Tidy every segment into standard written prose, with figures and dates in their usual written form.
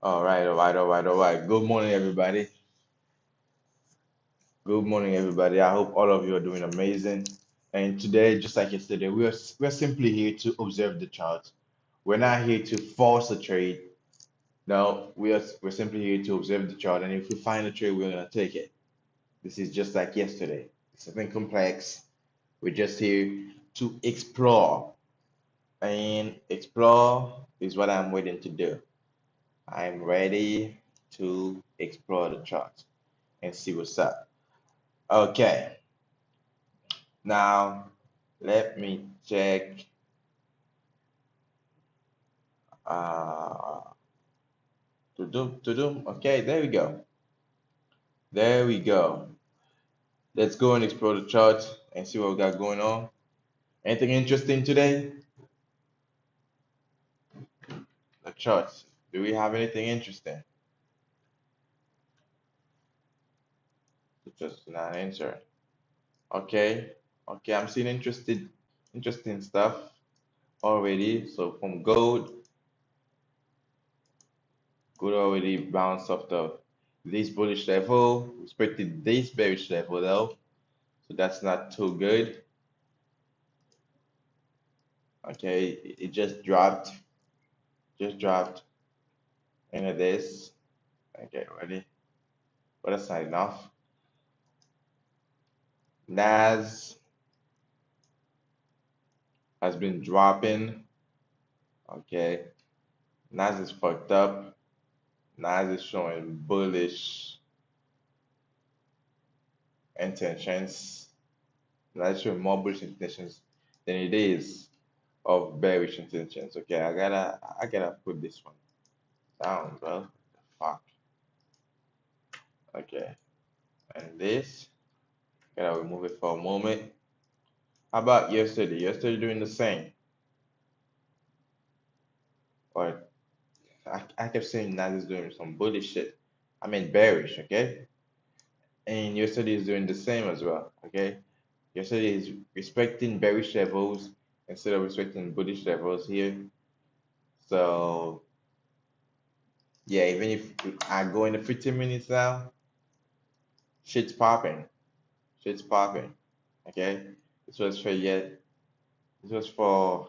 All right. Good morning, everybody. Good morning, everybody. I hope all of you are doing amazing. And today, just like yesterday, we're simply here to observe the chart. We're not here to force a trade. No, we're simply here to observe the chart. And if we find a trade, we're gonna take it. This is just like yesterday. It's nothing complex. We're just here to explore. And explore is what I'm waiting to do. I'm ready to explore the chart and see what's up. Okay, now let me check. Uh, to do. Okay, there we go. There we go. Let's go and explore the chart and see what we got going on. Anything interesting today? The charts. Do we have anything interesting? Just not answer. Okay, okay. I'm seeing interesting stuff already. So from gold already bounced off this bullish level, respected this bearish level though. So that's not too good. Okay, it just dropped into this. Okay, ready? But that's not enough. Nas has been dropping. Okay, Nas is fucked up. Nas is showing bullish intentions. Nas is showing more bullish intentions than it is of bearish intentions. Okay, I gotta put this one down, bro. Fuck. Okay, and this, gotta remove it for a moment. How about yesterday? Yesterday doing the same. Or I kept saying Nas is doing some bullish shit. I mean bearish, okay? And yesterday is doing the same as well, okay? Yesterday is respecting bearish levels instead of respecting bullish levels here. So yeah, even if I go in the 15 minutes now, shit's popping. Shit's popping. Okay? This was for yet this was for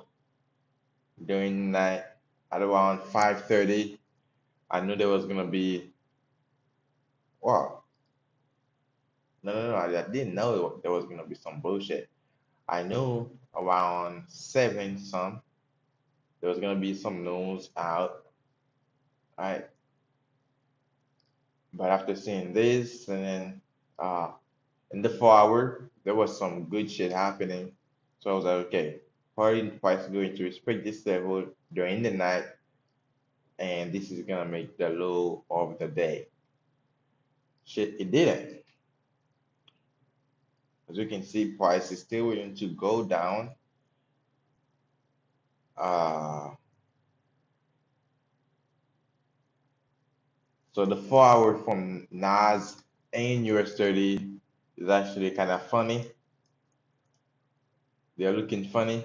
during night at around 5:30. I knew there was gonna be wow. No. I didn't know there was gonna be some bullshit. I knew around seven some there was gonna be some news out, right? But after seeing this and then uh in the 4 hour there was some good shit happening. So I was like, okay, party price is going to respect this level during the night and this is gonna make the low of the day. Shit, it didn't. As you can see, price is still willing to go down. Uh So the 4 hour from Nas and US 30 is actually kind of funny. They're looking funny.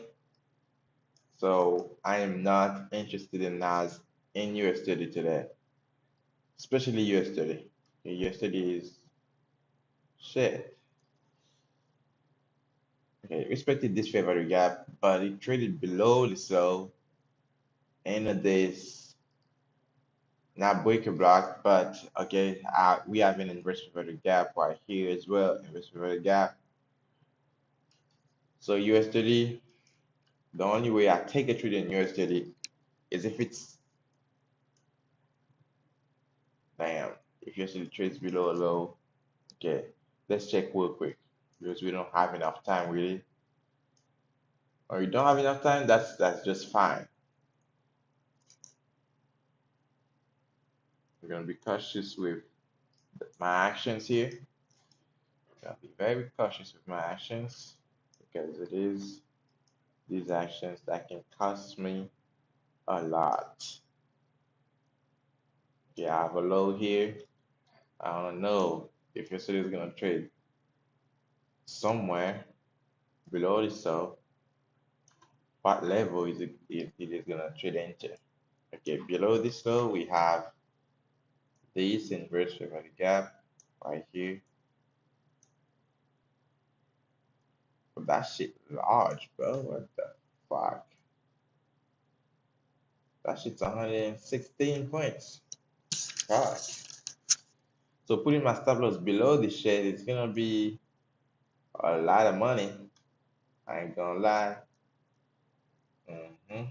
So I am not interested in Nas and US 30 today, especially US 30. Okay, US 30 is shit. Okay, respected this favorite gap, but it traded below the low end of this, not break a block, but okay, we have an inverse favorite gap right here as well, inverse favorite gap. So US 30, the only way I take a trade in US 30 is if it's damn, if US 30 trades below a low. Okay, let's check real quick because we don't have enough time really. Or you don't have enough time, that's just fine. We're gonna be cautious with my actions here. Gotta be very cautious with my actions because it is these actions that can cost me a lot. Yeah, I have a low here. I don't know if your city is gonna trade somewhere below this, so what level is it is gonna trade into? Okay, below this low we have this inverse fair value gap right here. But that shit large, bro. What the fuck? That shit's 116 points. Fuck. So putting my stop loss below this shit, it's gonna be a lot of money. I ain't gonna lie. hmm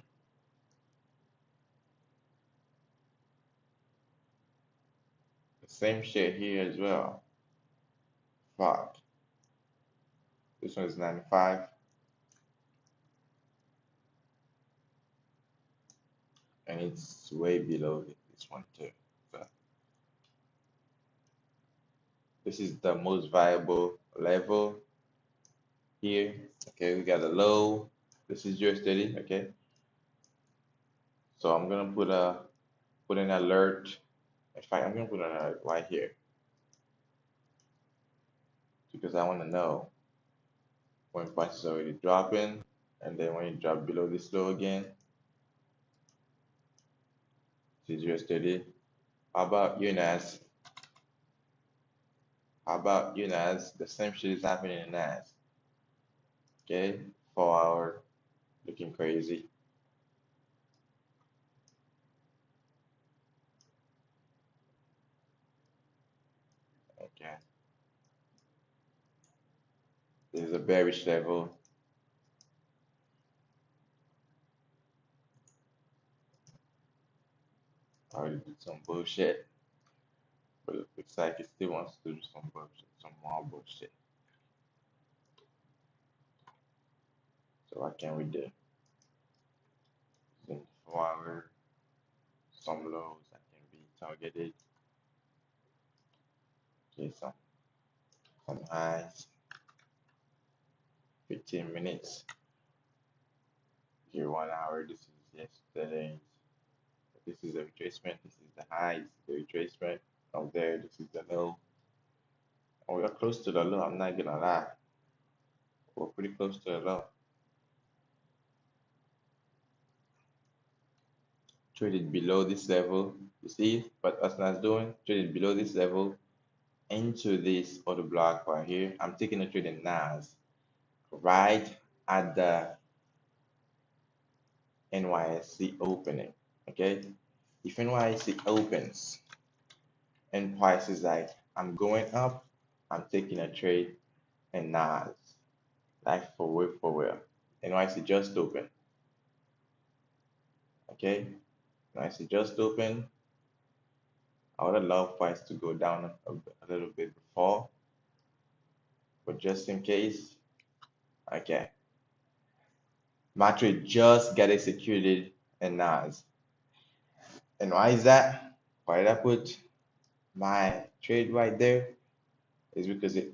The same shit here as well. Fuck. This one is 95. And it's way below this one too. So this is the most viable level here. Okay, we got a low. This is your steady. Okay. So I'm gonna put an alert. In fact, I'm gonna put an alert right here because I want to know when price is already dropping, and then when you drop below this low again, this is your steady. How about UNAS? How about UNAS? The same shit is happening in NAS. Okay, 4 hour looking crazy. Okay, this is a bearish level. I already did some bullshit, but it looks like it still wants to do some bullshit, some more bullshit. So what can we do? In 4 hour, some lows that can be targeted. Okay, some highs. 15 minutes. Here 1 hour. This is yesterday's. This is the retracement. This is the highs. The retracement out there. This is the low. And we are close to the low. I'm not gonna lie. We're pretty close to the low. Traded below this level. You see what Asna's doing? Traded below this level into this other block right here. I'm taking a trade in NAS right at the NYSE opening. Okay. If NYSE opens and price is like I'm going up, I'm taking a trade in NAS. Like for real. NYSE just open. Okay. NYSE just open. I would have loved price to go down a little bit before, but just in case, okay. My trade just got executed in NAS. And why is that? Why did I put my trade right there? Is because it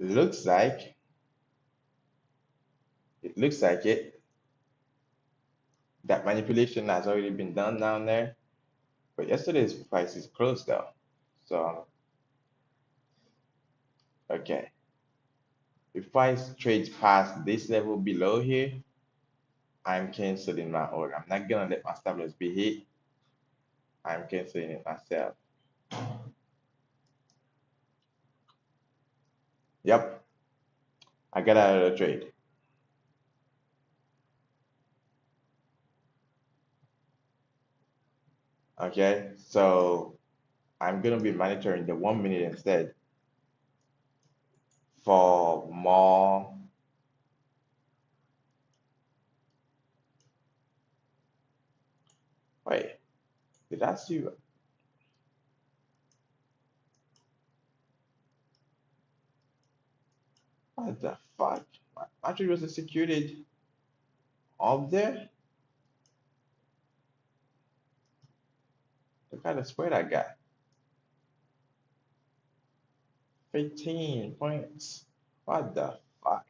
that manipulation has already been done down there. But yesterday's price is closed though. So okay. If price trades past this level below here, I'm canceling my order. I'm not gonna let my stop loss be hit. I'm canceling it myself. Yep, I got out of the trade. Okay, so I'm gonna be monitoring the 1 minute instead for more. Wait, did I see what the fuck? My trade was executed up there. Look at the spread I got. 15 points. What the fuck?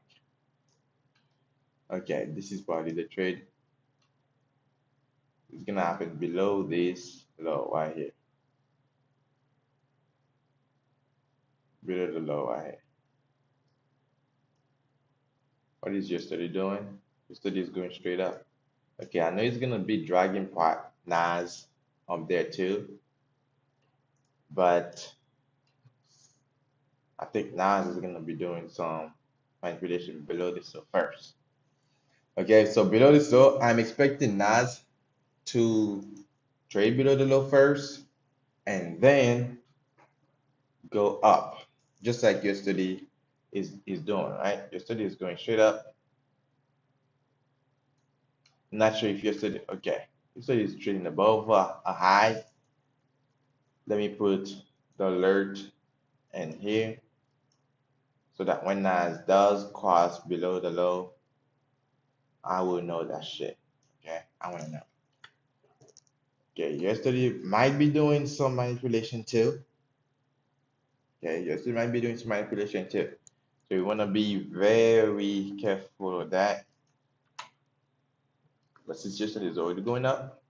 Okay, this is probably the trade. It's gonna happen below this low right here. Below the low right here. What is your study doing? Your study is going straight up. Okay, I know it's gonna be dragging part NAS up there too. but I think Nas is gonna be doing some manipulation below this low first. Okay, so below this low, I'm expecting Nas to trade below the low first and then go up, just like yesterday is doing, right? Yesterday is going straight up. Not sure if yesterday, okay, yesterday is trading above a high. Let me put the alert in here so that when Nas does cross below the low, I will know that shit. Okay, I want to know. Okay, yesterday might be doing some manipulation too. Okay, yesterday might be doing some manipulation too. So you want to be very careful of that. But since yesterday is already going up,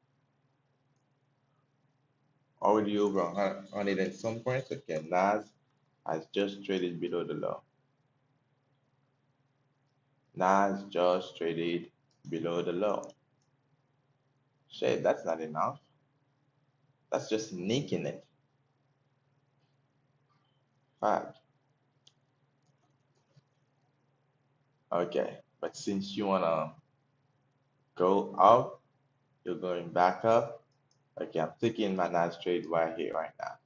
already over 100 and some points, okay, Nas has just traded below the low. Nas just traded below the low. Shit, that's not enough. That's just nicking it. Fact. Okay, but since you wanna go up, you're going back up. Okay, I'm taking my Nas trade right here, right now.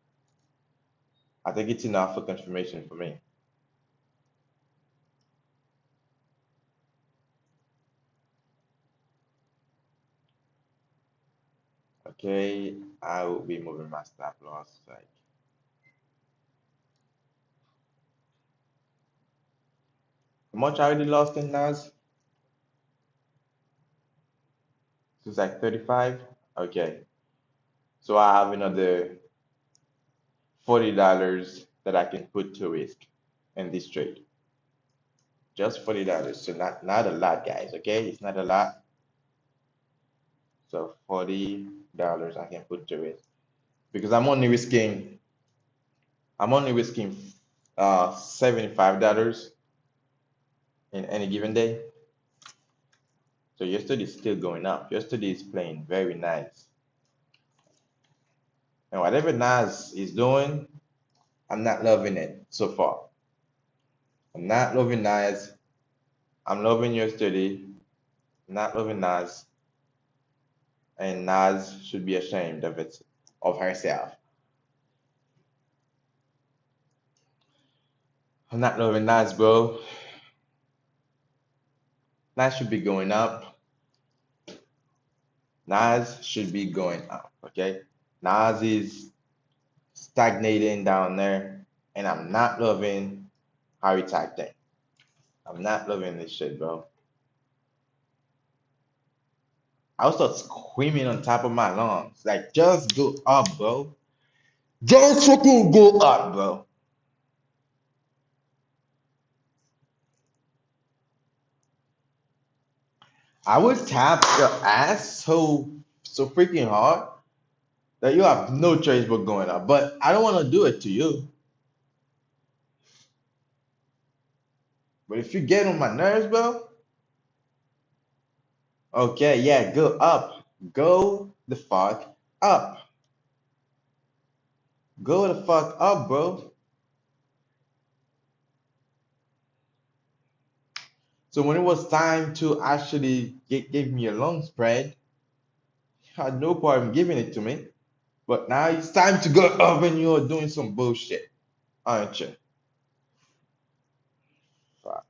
I think it's enough for confirmation for me. Okay, I will be moving my stop loss. Like, how much I already lost in Nas? It's like 35. Okay, so I have another $40 that I can put to risk in this trade. Just $40. So not a lot, guys. Okay, it's not a lot. So $40 I can put to risk because I'm only risking $75 in any given day. So yesterday is still going up. Yesterday is playing very nice. And whatever Nas is doing, I'm not loving it so far. I'm not loving Nas. I'm loving yesterday. Not loving Nas. And Nas should be ashamed of herself. I'm not loving Nas, bro. Nas should be going up. Nas should be going up. Okay. Nas is stagnating down there, and I'm not loving how it's acting. I'm not loving this shit, bro. I was start screaming on top of my lungs, like, just go up, bro. Just fucking go up, bro. I would tap your ass so freaking hard that you have no choice but going up. But I don't want to do it to you. But if you get on my nerves, bro, okay, yeah, go up. Go the fuck up. Go the fuck up, bro. So when it was time to actually give me a long spread, you had no problem giving it to me. But now it's time to go up and you're doing some bullshit, aren't you? Fuck.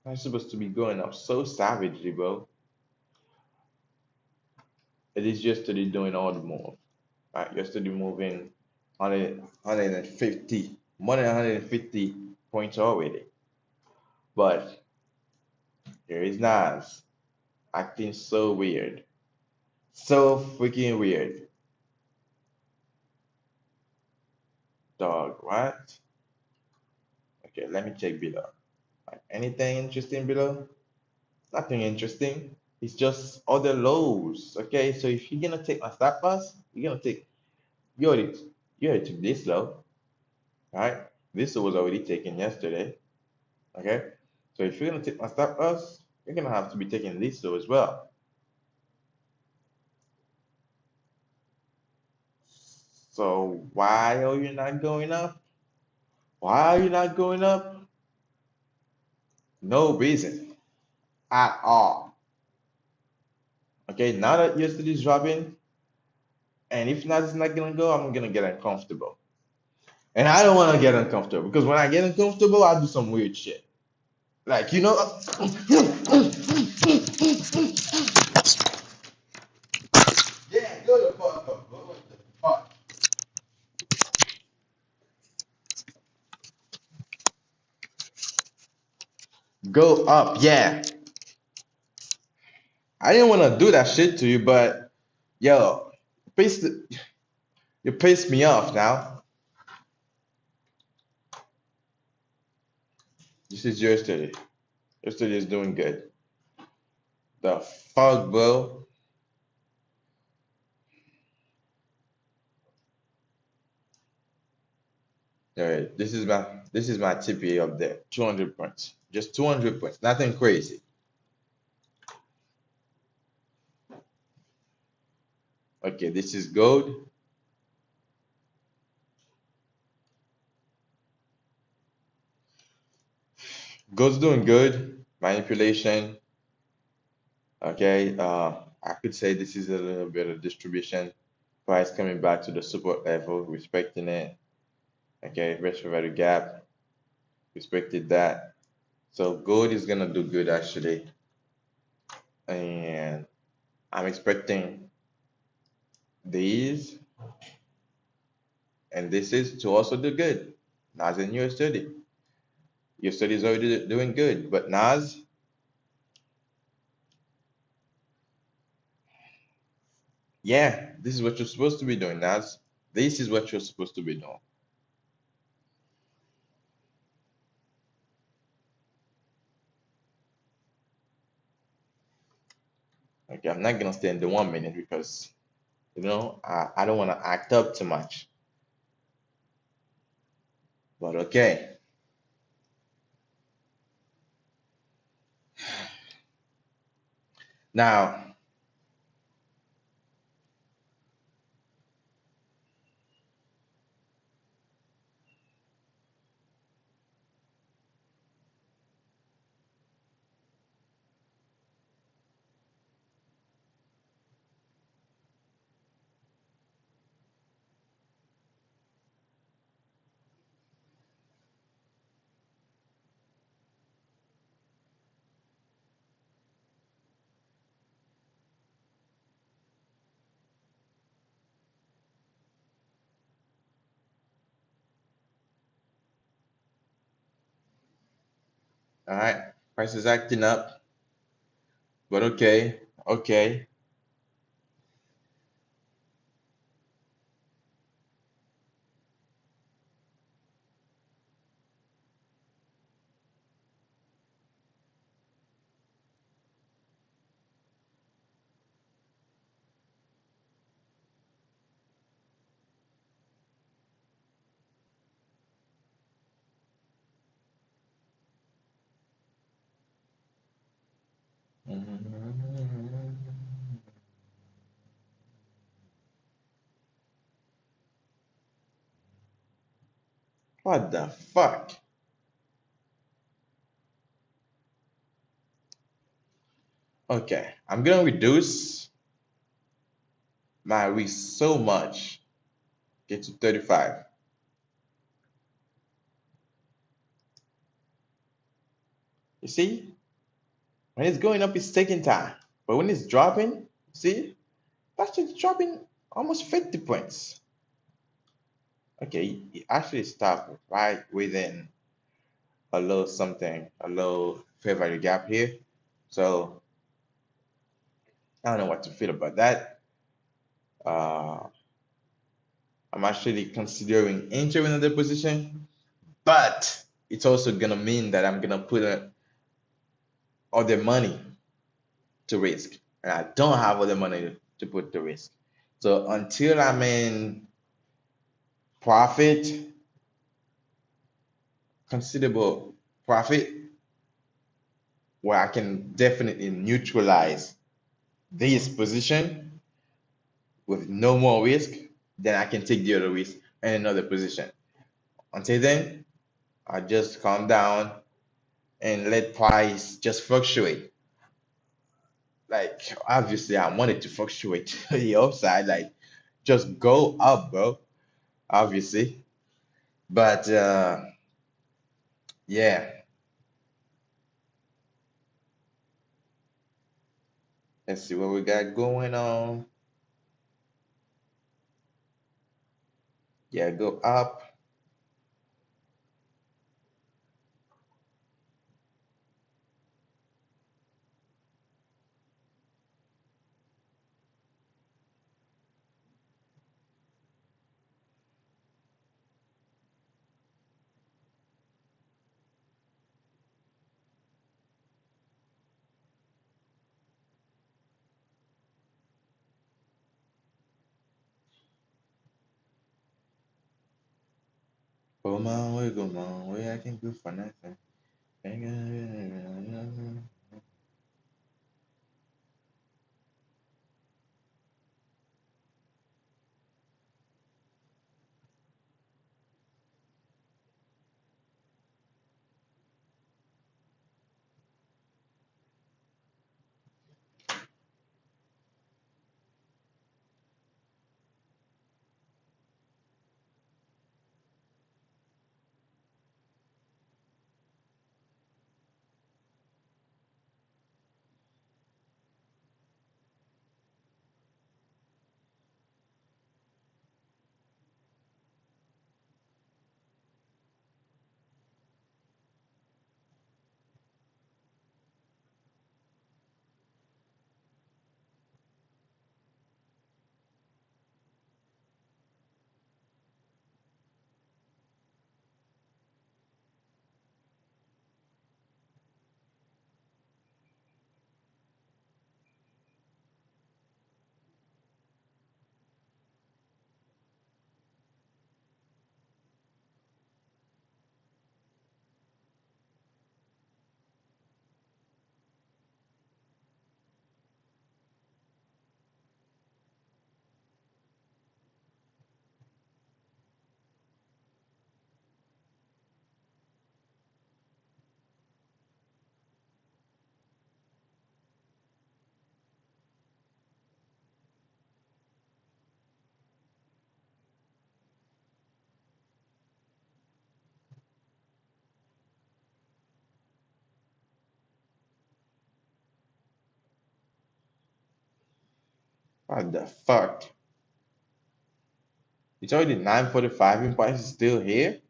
I'm supposed to be going up so savagely, bro. It is yesterday doing all the move. Right? Yesterday moving 150, more than 150 points already. But here is Nas acting so weird. So freaking weird. Dog, what? Okay, let me check below. Like anything interesting below? Nothing interesting. It's just other lows. Okay, so if you're gonna take my stop loss, you're gonna take you already you already took this low, right? This was already taken yesterday. Okay, so if you're gonna take my stop loss, you're gonna have to be taking litho as well. So why are you not going up? Why are you not going up? No reason at all. Okay, now that USD is dropping, and if not, it's not gonna go, I'm gonna get uncomfortable. And I don't wanna get uncomfortable because when I get uncomfortable, I do some weird shit. Like, yeah, go the fuck up, bro. What the fuck? Go up, yeah. I didn't wanna do that shit to you, but yo, piss, you pissed me off now. This is your study. Your study is doing good. The fuck, bro? Alright, this is my TPA up there. 200 points. Just 200 points. Nothing crazy. Okay, this is gold. Gold's doing good. Manipulation. Okay. I could say this is a little bit of distribution. Price coming back to the support level, respecting it. Okay, rest value gap, respected that. So gold is gonna do good actually, and I'm expecting these and this is to also do good. Nas in your study. Your study is already doing good, but Nas, yeah, this is what you're supposed to be doing, Nas. This is what you're supposed to be doing. Okay, I'm not gonna stay in the 1 minute because I don't want to act up too much. But okay, now all right, price is acting up, but okay, okay. What the fuck? Okay, I'm gonna reduce my risk so much, get to 35. You see, when it's going up, it's taking time, but when it's dropping, see, that's just dropping almost 50 points. Okay, it actually stopped right within a little something, a little fair value gap here. So I don't know what to feel about that. Uh, I'm actually considering entering another position, but it's also gonna mean that I'm gonna put other money to risk, and I don't have other money to put to risk. So until I'm in profit, considerable profit, where I can definitely neutralize this position with no more risk, then I can take the other risk in another position. Until then, I just calm down and let price just fluctuate. Like obviously I want it to fluctuate to the upside, like just go up, bro. Obviously. But yeah, let's see what we got going on. Yeah, go up. Go my way, I can go for nothing. What the fuck? It's already 9:45 and price is still here?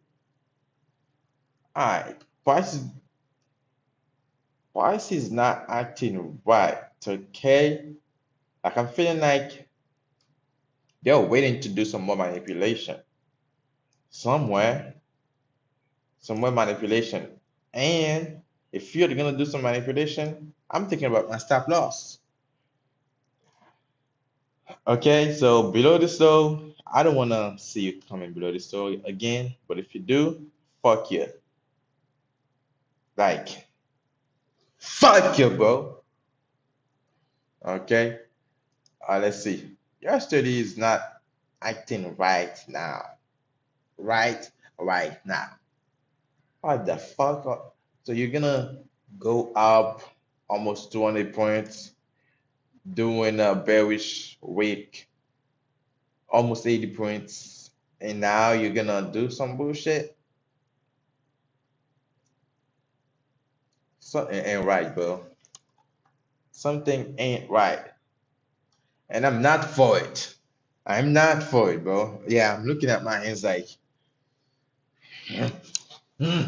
Alright, price is not acting right. Okay? Like I'm feeling like they're waiting to do some more manipulation. Somewhere, somewhere manipulation. And if you're gonna do some manipulation, I'm thinking about my stop loss. Okay, so below this though, I don't wanna see you coming below this though again, but if you do, fuck you. Like, fuck you, bro. Okay? Let's see. Your study is not acting right now. Right now. What the fuck? So you're gonna go up almost 200 points doing a bearish week, almost 80 points, and now you're gonna do some bullshit? Something ain't right, bro. Something ain't right. And I'm not for it. I'm not for it, bro. Yeah, I'm looking at my hands like, hmm.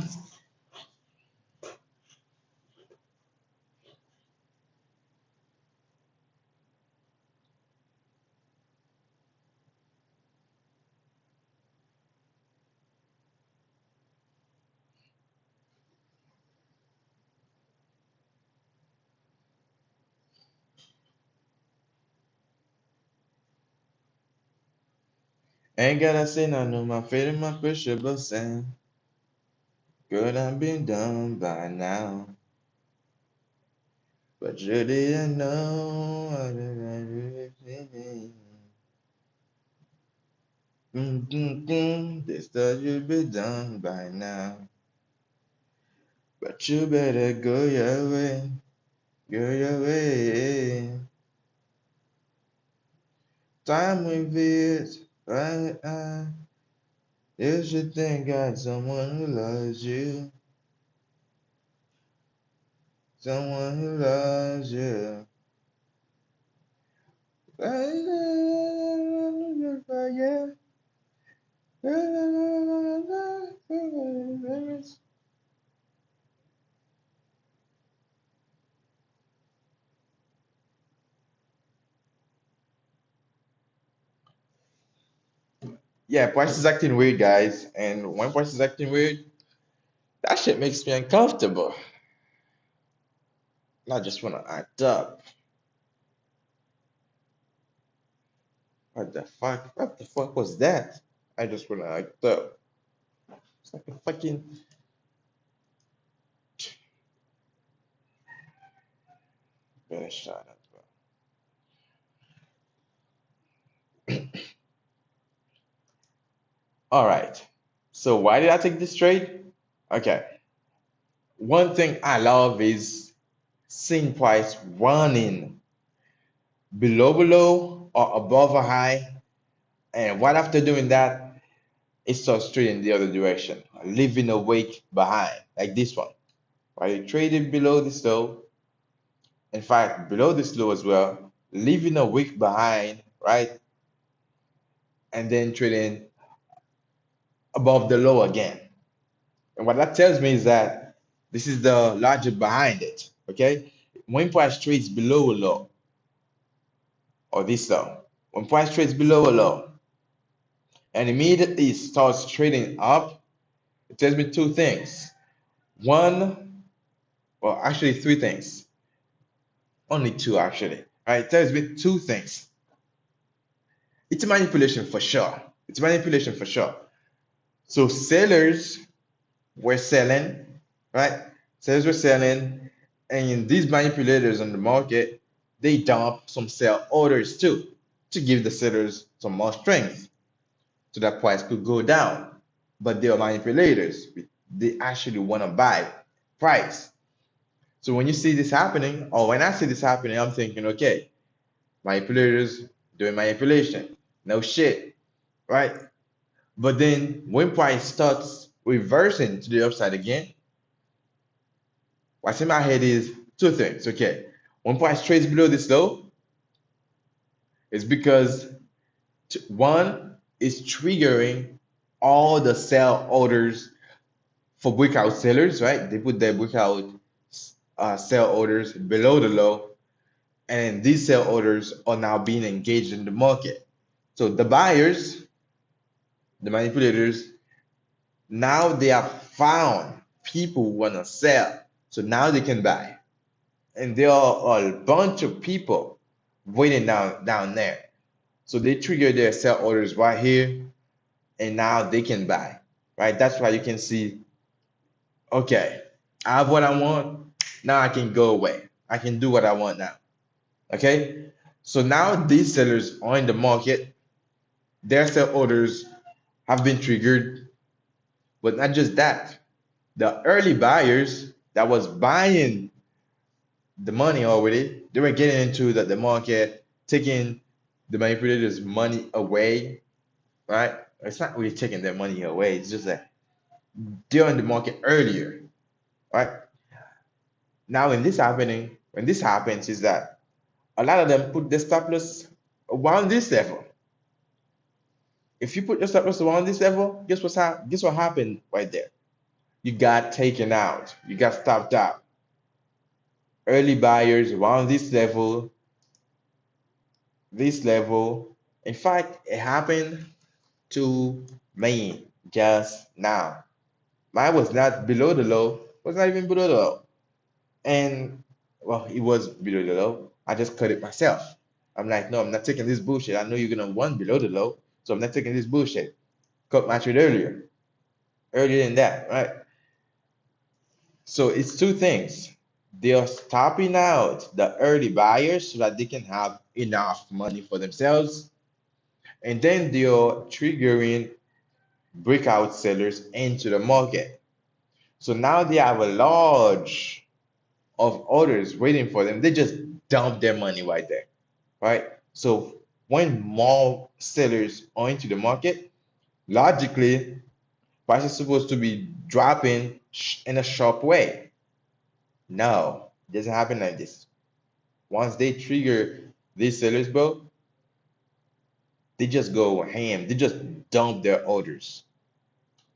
Ain't gotta say nothing, no, my fate and my pushable sand. Could have been done by now. but you didn't know. I didn't. This thought you'd be done by now, but you better go your way, go your way. Time with it, you should think got someone who loves you, someone who loves you. Yeah. Yeah, Price is acting weird, guys. And when Price is acting weird, that shit makes me uncomfortable. I just want to act up. What the fuck? What the fuck was that? I just want to act up. It's like a fucking. Better shut up, bro. All right. So why did I take this trade? Okay. One thing I love is seeing price running below or above a high, and right after doing that, it starts straight in the other direction, leaving a wake behind, like this one. Right? You traded below this low, in fact, below this low as well, leaving a wake behind, right? And then trading above the low again. And what that tells me is that this is the logic behind it. Okay. When price trades below a low, or this low, when price trades below a low and immediately starts trading up, it tells me two things. One, well, actually, three things. Only two, actually. Right? It tells me two things. It's a manipulation for sure. It's manipulation for sure. So sellers were selling, right? Sellers were selling, and these manipulators on the market, they dump some sell orders too to give the sellers some more strength so that price could go down. But they are manipulators. They actually want to buy price. So when you see this happening, or when I see this happening, I'm thinking, okay, manipulators doing manipulation. No shit, right? But then when price starts reversing to the upside again, what's in my head is two things. Okay, when price trades below this low, it's because one is triggering all the sell orders for breakout sellers, right? They put their breakout sell orders below the low, and these sell orders are now being engaged in the market. So the buyers, the manipulators, now they have found people who want to sell. So now they can buy. And there are a bunch of people waiting down there. So they trigger their sell orders right here, and now they can buy. Right? That's why you can see, okay, I have what I want. Now I can go away. I can do what I want now. Okay? So now these sellers are in the market. Their sell orders have been triggered, but not just that. The early buyers that was buying the money already, they were getting into the market, taking the manipulators' money away, right? It's not really taking their money away. It's just that they're in the market earlier, right? Now, when this happens, is that a lot of them put the stop loss around this level. If you put your stop loss around this level, guess what happened right there? You got taken out. You got stopped out. Early buyers around this level. In fact, it happened to me just now. Mine was not below the low, was not even below the low. And well, it was below the low. I just cut it myself. I'm like, no, I'm not taking this bullshit. I know you're gonna run below the low, so I'm not taking this bullshit. Cut my trade earlier than that, right? So it's two things. They are stopping out the early buyers so that they can have enough money for themselves. And then they are triggering breakout sellers into the market. So now they have a large of orders waiting for them. They just dump their money right there, right? So when more sellers are into the market, logically, price is supposed to be dropping in a sharp way. No, it doesn't happen like this. Once they trigger these sellers, bro, they just go ham. They just dump their orders,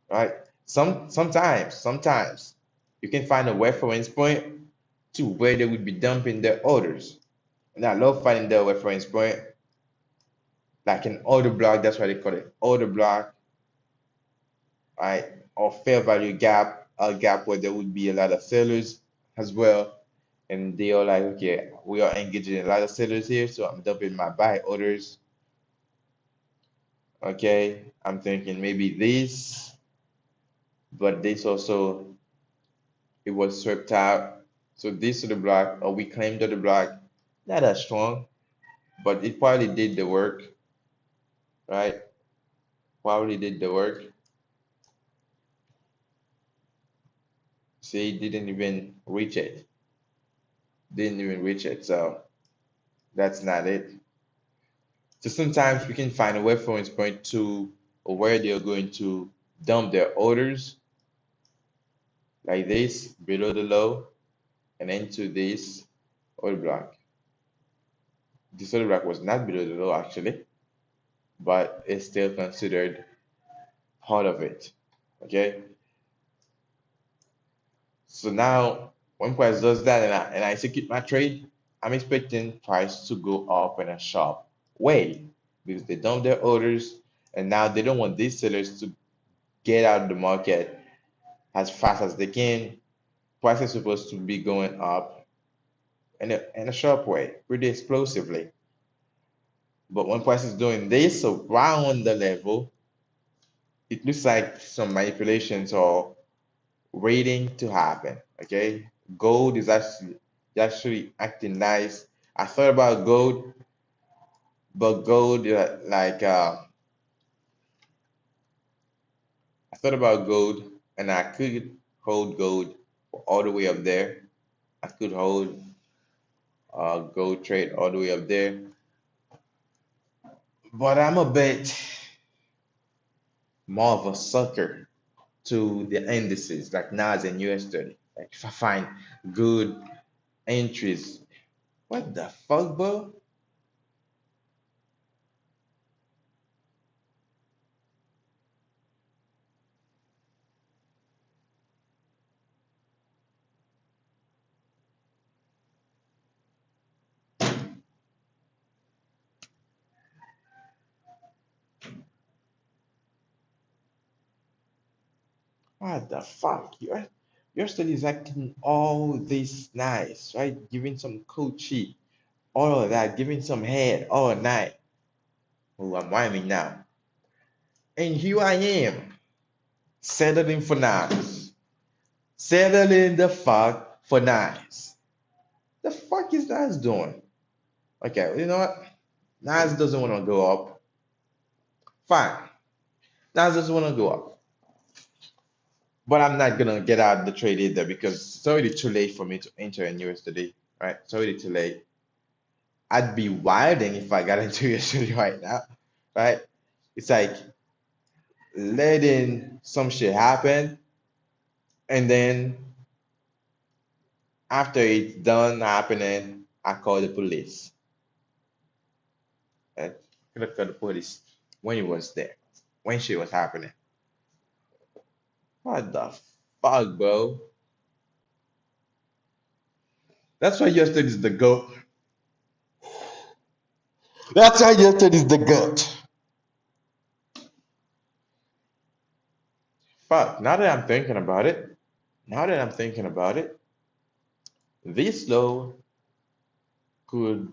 right? Sometimes you can find a reference point to where they would be dumping their orders. And I love finding the reference point, like an order block. That's why they call it order block, right? Or fair value gap, a gap where there would be a lot of sellers as well. And they are like, okay, we are engaging a lot of sellers here, so I'm dumping my buy orders. Okay, I'm thinking maybe this, but this also it was swept out. So this to the block, or we claimed to the block, not that strong, but it probably did the work, right? Probably did the work. See, didn't even reach it. Didn't even reach it. So that's not it. So sometimes we can find a reference point to where they're going to dump their orders like this below the low and into this order block. This order block was not below the low actually, but it's still considered part of it. Okay. So now when price does that and I execute my trade, I'm expecting price to go up in a sharp way because they dump their orders and now they don't want these sellers to get out of the market as fast as they can. Price is supposed to be going up in a sharp way, pretty explosively. But when price is doing this around the level, it looks like some manipulations are waiting to happen. Okay, gold is actually acting nice. I thought about gold, but gold I thought about gold, and I could hold gold all the way up there. I could hold gold trade all the way up there, but I'm a bit more of a sucker to the indices like NAS and US 30. Like if I find good entries, what the fuck, bro? What the fuck? Your study is acting all this nice, right? Giving some coachy, all of that, giving some head all night. Oh, I'm rhyming now. And here I am, settling for nice. Settling the fuck for nice. The fuck is Nas doing? Okay, you know what? Nas doesn't want to go up. Fine. Nas doesn't want to go up. But I'm not gonna get out of the trade either because it's already too late for me to enter in USD, right? It's already too late. I'd be wilding if I got into USD right now, right? It's like letting some shit happen, and then after it's done happening, I call the police. And I could have called the police when it was there, when shit was happening. What the fuck, bro? That's why yesterday is the goat. That's why yesterday is the goat. Fuck, now that I'm thinking about it, this low could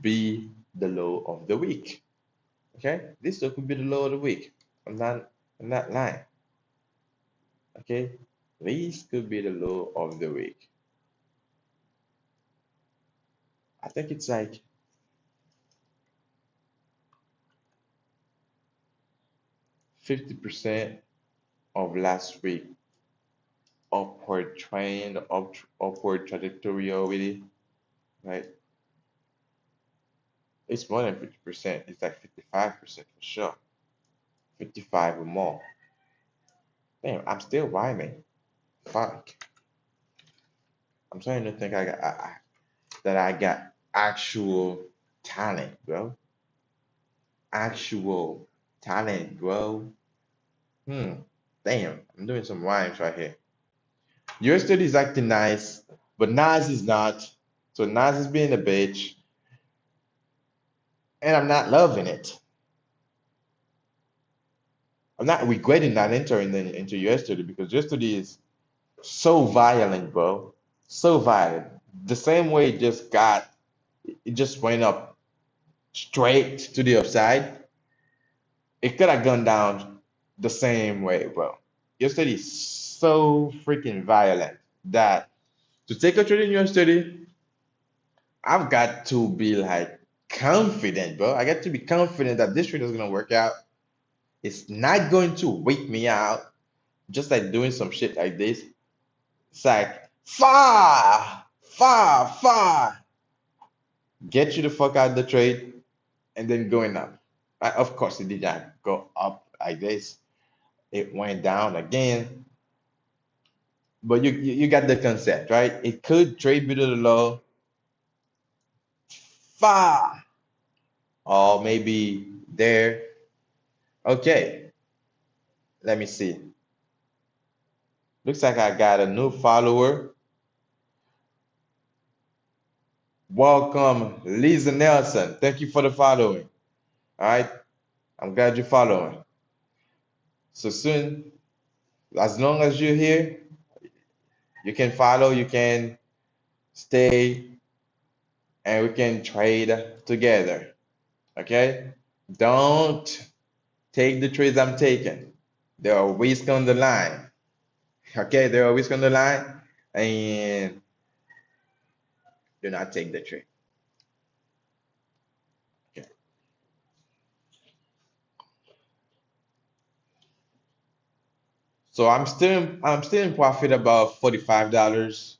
be the low of the week. Okay? This low could be the low of the week. I'm not lying. Okay? This could be the low of the week. I think it's like 50% of last week upward trend, upward trajectory already, right? It's more than 50%. It's like 55% for sure. 55 or more. Damn, I'm still rhyming. Fuck. I'm starting to think that I got actual talent, bro. Actual talent, bro. Hmm. Damn, I'm doing some rhymes right here. Your study is acting nice, but Nas is not. So Nas is being a bitch, and I'm not loving it. I'm not regretting not entering into your study because your study is so violent, bro. So violent. The same way it just went up straight to the upside. It could have gone down the same way, bro. Your study is so freaking violent that to take a trade in your study, I've got to be like confident, bro. I got to be confident that this trade is gonna work out. It's not going to wake me out, just like doing some shit like this. It's like far, far, far. Get you the fuck out of the trade and then going up. Of course, it did not go up like this. It went down again. But you got the concept, right? It could trade below the low far, or maybe there. Okay, let me see. Looks like I got a new follower. Welcome, Lisa Nelson. Thank you for the following. All right, I'm glad you're following. So soon, as long as you're here, you can follow, you can stay, and we can trade together. Okay? Don't take the trades I'm taking. There are risks on the line. Okay, there are risks on the line, and do not take the trade. Okay. So I'm still in profit about $45,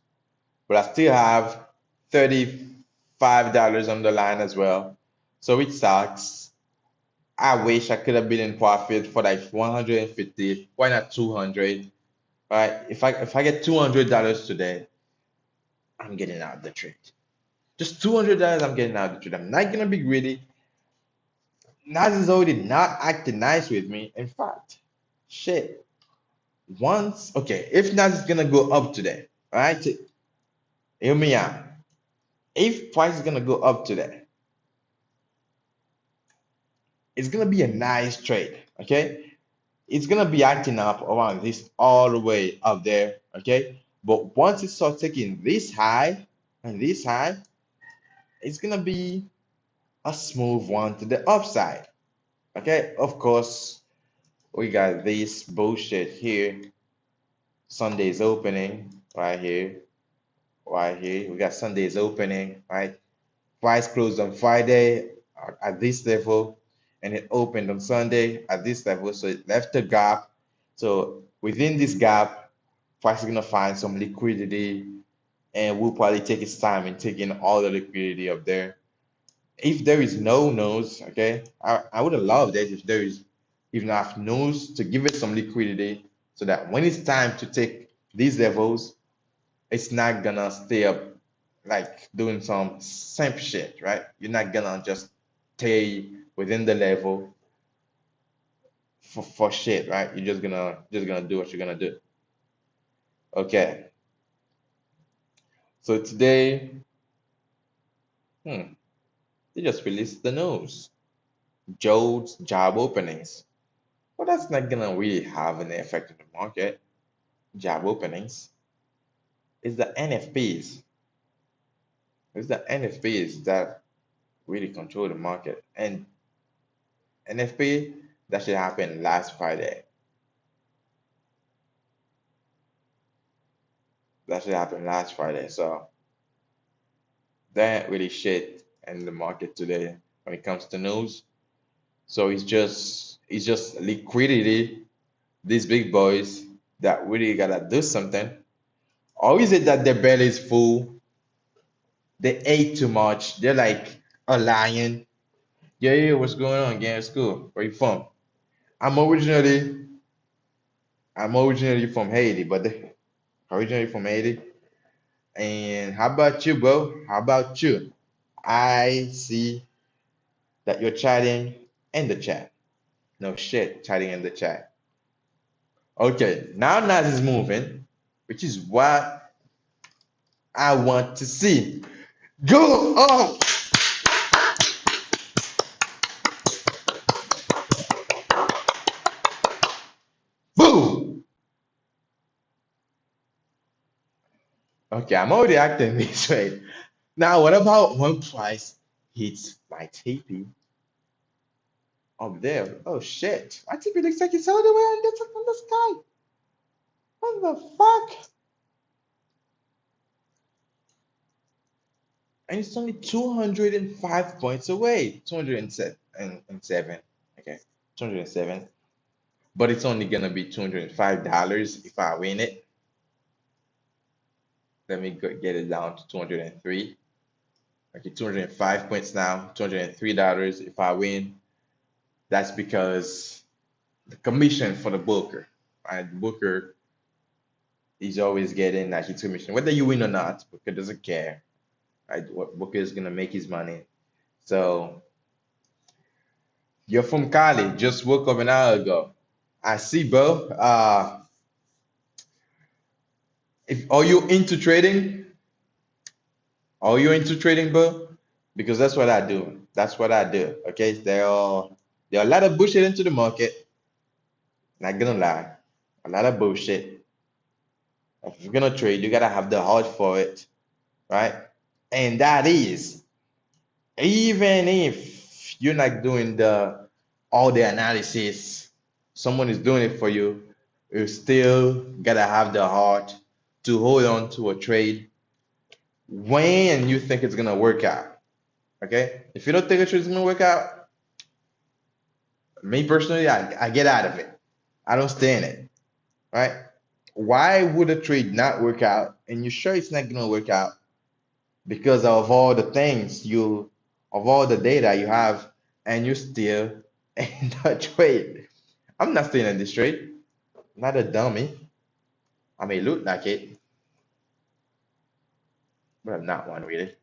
but I still have $35 on the line as well. So it sucks. I wish I could have been in profit for like 150. Why not 200? Right? If I get $200 today, I'm getting out of the trade. Just $200, I'm getting out of the trade. I'm not gonna be greedy. Nas is already not acting nice with me. In fact, shit. Once, okay, if Nas is gonna go up today, right? Hear me out. If price is gonna go up today, it's gonna be a nice trade. Okay, it's gonna be acting up around this all the way up there. Okay, but once it starts taking this high and this high, it's gonna be a smooth one to the upside. Okay, of course, we got this bullshit here. Sunday's opening right here, right here. We got Sunday's opening, right? Price closed on Friday at this level, and it opened on Sunday at this level. So it left a gap. So within this gap, price is gonna find some liquidity, and will probably take its time in taking all the liquidity up there. If there is no nose, okay, I would have loved it if there is enough nose to give it some liquidity so that when it's time to take these levels, it's not gonna stay up like doing some simp shit, right? You're not gonna just stay within the level for shit, right? You're just gonna do what you're gonna do. Okay. So today, hmm, they just released the news. Joe's job openings. Well, that's not gonna really have an effect on the market. Job openings. It's the NFPs. It's the NFPs that really control the market. And NFP, that should happen last Friday. That should happen last Friday. So There ain't really shit in the market today when it comes to news. So it's just liquidity, these big boys that really gotta do something. Or is it that their belly is full? They ate too much. They're like a lion. Yeah, yeah, what's going on? Gang, it's cool. Where you from? I'm originally I'm originally from Haiti, but originally from Haiti. And how about you, bro? How about you? I see that you're chatting in the chat. No shit, chatting in the chat. Okay, now Nas is moving, which is what I want to see. Go on! Boom! Okay, I'm already acting this way. Now, what about when price hits my TP up there? Oh shit, my TP looks like it's all the way on the sky. What the fuck? And it's only 205 points away. 207. Okay, 207. But it's only gonna be $205 if I win it. Let me get it down to 203. Okay, 205 points now, $203 if I win. That's because the commission for the booker, right? The booker is always getting that his commission, whether you win or not. Booker doesn't care, right? What Booker is gonna make his money. So you're from Cali, just woke up an hour ago. I see, bro. If are you into trading? Are you into trading, bro? Because that's what I do. That's what I do. Okay, there are a lot of bullshit into the market. Not gonna lie, a lot of bullshit. If you're gonna trade, you gotta have the heart for it, right? And that is even if you're not doing the all the analysis, someone is doing it for you. You still gotta have the heart to hold on to a trade when you think it's gonna work out. Okay? If you don't think a trade is gonna work out, me personally, I get out of it. I don't stay in it. Right? Why would a trade not work out and you're sure it's not gonna work out because of all the things of all the data you have and you still in the trade? I'm not staying in this trade. I'm not a dummy. I may look like it, but I'm not one really.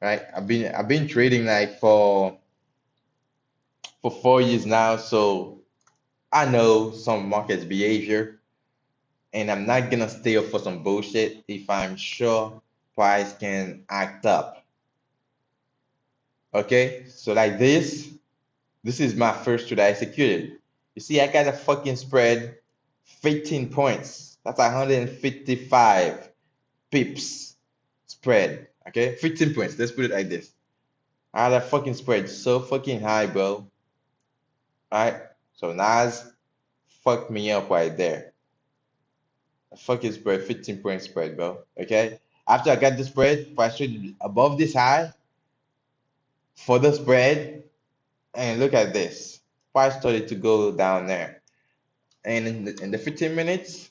Right? I've been trading like for 4 years now, so I know some markets behavior, and I'm not gonna stay up for some bullshit if I'm sure price can act up. Okay, so like this is my first trade I executed. You see, I got a fucking spread, 15 points. That's 155 pips spread. Okay, 15 points. Let's put it like this. I had a fucking spread so fucking high, bro. Alright, so Nas fucked me up right there. A fucking spread, 15 point spread, bro. Okay, after I got the spread, if I traded above this high for the spread, and look at this. Price started to go down there. And in the 15 minutes,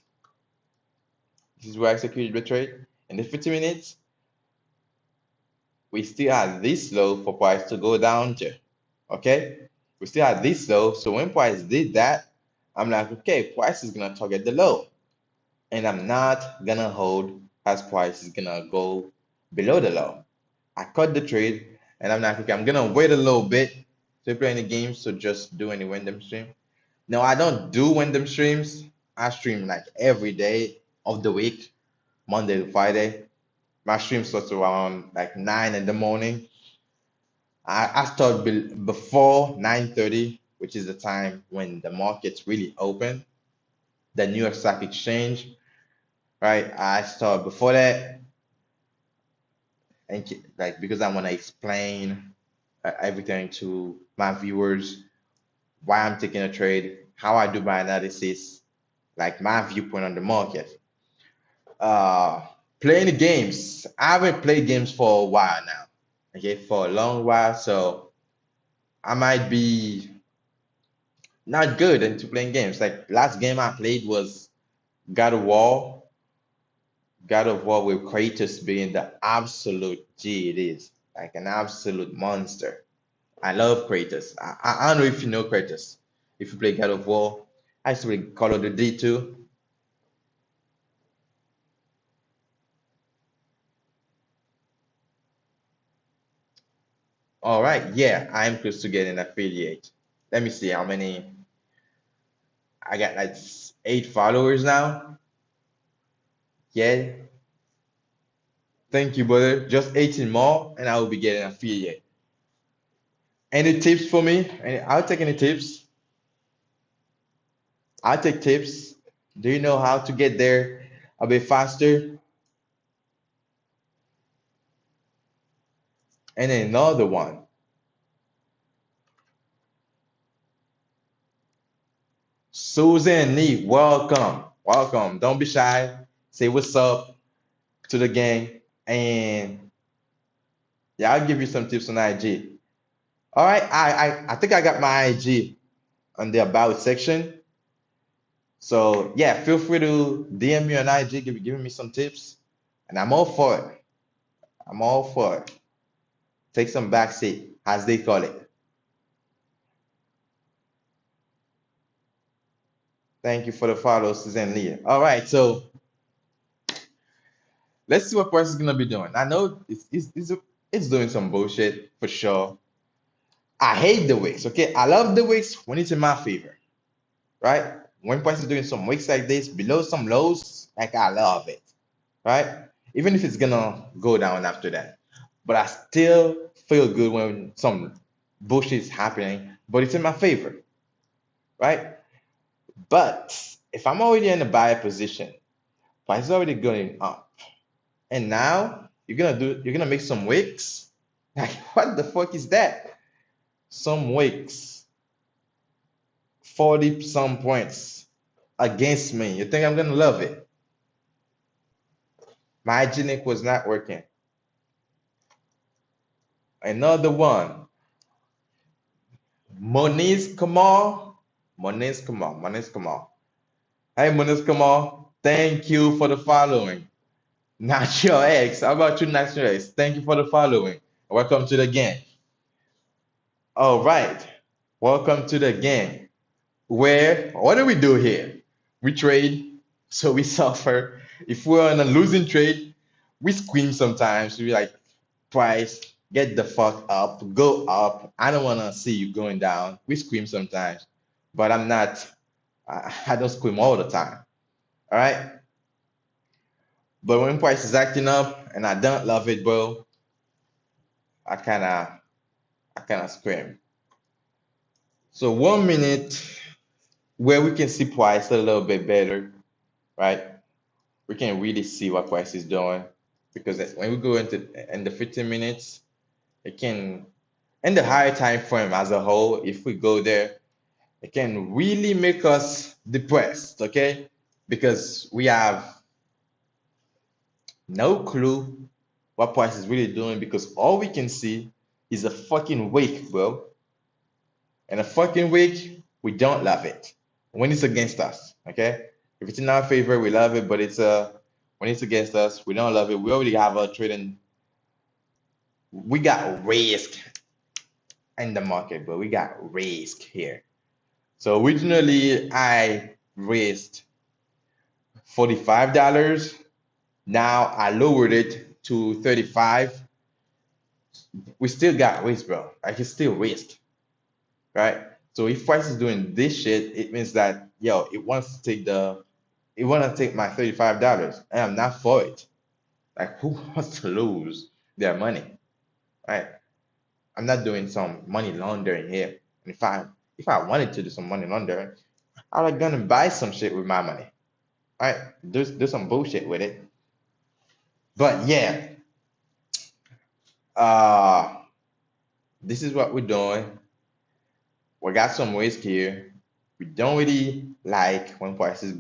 this is where I executed the trade. In the 15 minutes, we still had this low for price to go down to. Okay? We still had this low. So when price did that, I'm like, okay, price is gonna target the low. And I'm not gonna hold as price is gonna go below the low. I cut the trade and I'm like, okay, I'm gonna wait a little bit to play any games, so just do any random stream. No, I don't do random streams. I stream like every day of the week, Monday to Friday. My stream starts around like 9 in the morning. I start before 9:30, which is the time when the markets really open, the New York Stock Exchange, right? I start before that, and like because I want to explain everything to my viewers, why I'm taking a trade, how I do my analysis, like my viewpoint on the market. Uh, Playing the games. I haven't played games for a while now. okay, for a long while. So I might be not good into playing games. Like last game I played was God of War. God of War with Kratos being the absolute G it is. Like an absolute monster. I love Kratos. I don't know if you know Kratos. If you play God of War, I used to play Call of Duty too. All right, yeah, I'm close to getting affiliate. Let me see how many. I got like 8 followers now. Yeah, thank you, brother. Just 18 more, and I will be getting affiliate. Any tips for me? I'll take any tips. I'll take tips. Do you know how to get there a bit faster? And another one. Susan Lee, welcome. Welcome. Don't be shy. Say what's up to the gang. And yeah, I'll give you some tips on IG. All right, I think I got my IG on the about section. So yeah, feel free to DM me on IG, giving me some tips. And I'm all for it. I'm all for it. Take some backseat, as they call it. Thank you for the follow, Suzanne Lee. All right, so let's see what Price is gonna be doing. I know it's doing some bullshit for sure. I hate the wicks, okay? I love the wicks when it's in my favor, right? When Price is doing some wicks like this, below some lows, like I love it, right? Even if it's gonna go down after that. But I still feel good when some bullshit is happening, but it's in my favor, right? But if I'm already in a buy position, price is already going up, and now you're gonna make some wicks. Like what the fuck is that? Some wicks, 40 some points against me. You think I'm gonna love it? My genic was not working. Another one. Moniz Kamal. Moniz Kamal. Moniz Kamal. Hey Moniz Kamal. Thank you for the following. Not your ex. How about you, not your ex? Thank you for the following. Welcome to the game. All right. Welcome to the game. Where what do we do here? We trade, so we suffer. If we're on a losing trade, we scream sometimes. We like, price, get the fuck up, go up. I don't wanna see you going down. We scream sometimes, but I'm not. I don't scream all the time. All right. But when price is acting up and I don't love it, bro, I kind of I kind of scream. So 1 minute where we can see price a little bit better, right? We can really see what price is doing because when we go into in the 15 minutes, it can in the higher time frame as a whole, if we go there, it can really make us depressed, okay? Because we have no clue what price is really doing because all we can see is a fucking wake, bro. And a fucking week, we don't love it when it's against us. Okay, if it's in our favor, we love it. But it's when it's against us, we don't love it. We already have a trading. We got risk in the market, but we got risk here. So originally, I raised $45. Now I lowered it to 35. We still got risk, bro. Like it's still risk, right? So if price is doing this shit, it means that yo, it want to take my $35, and I'm not for it. Like who wants to lose their money, right? I'm not doing some money laundering here. And if I wanted to do some money laundering, I would gonna buy some shit with my money, right? Do some bullshit with it. But yeah, uh, this is what we're doing. We got some risk here. We don't really like when prices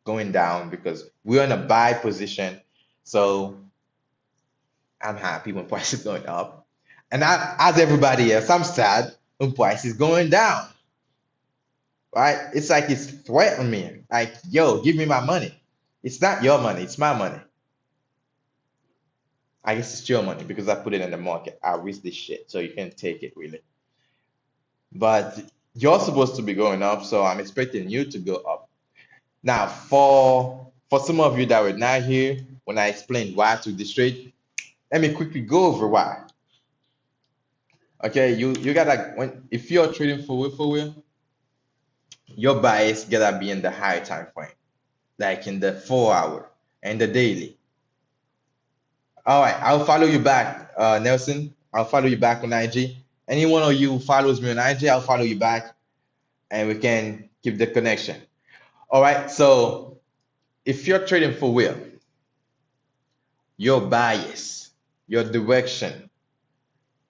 going down because we're in a buy position. So I'm happy when prices going up. And as everybody else, I'm sad when price is going down, right? It's like it's threatening me. Like, yo, give me my money. It's not your money, it's my money. I guess it's your money because I put it in the market. I risk this shit, so you can take it really. But you're supposed to be going up, so I'm expecting you to go up. Now, for some of you that were not here when I explained why to this trade, let me quickly go over why. Okay, you gotta when if you're trading for real, your bias gotta be in the higher time frame, like in the 4 hour and the daily. All right, I'll follow you back, Nelson. I'll follow you back on IG. Any one of you who follows me on IG, I'll follow you back, and we can keep the connection. All right. So if you're trading for real, your bias, your direction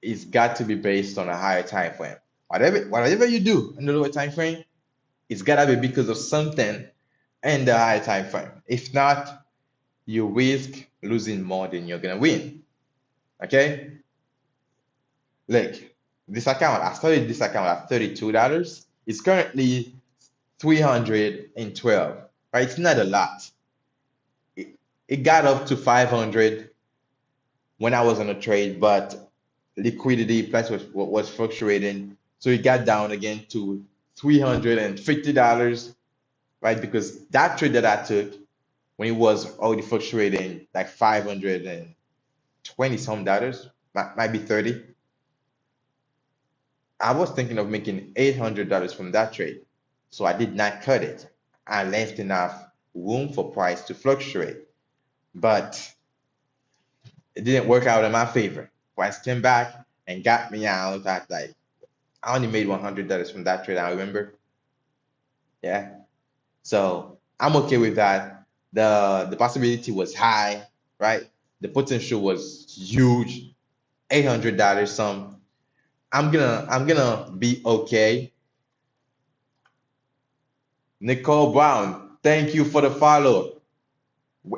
is got to be based on a higher time frame. Whatever you do in the lower time frame, it's gotta be because of something in the higher time frame. If not, you risk losing more than you're gonna win. Okay? Look, this account, I started this account at $32. It's currently 312. Right? It's not a lot. It, it got up to 500 when I was on a trade, but liquidity price was fluctuating. So it got down again to $350, right? Because that trade that I took when it was already fluctuating like 520 some dollars, might be 30. I was thinking of making $800 from that trade. So I did not cut it. I left enough room for price to fluctuate. But it didn't work out in my favor. Price came back and got me out at like I only made $100 from that trade. I remember. Yeah. So I'm okay with that. The possibility was high, right? The potential was huge, $800 some. I'm gonna be okay. Nicole Brown, thank you for the follow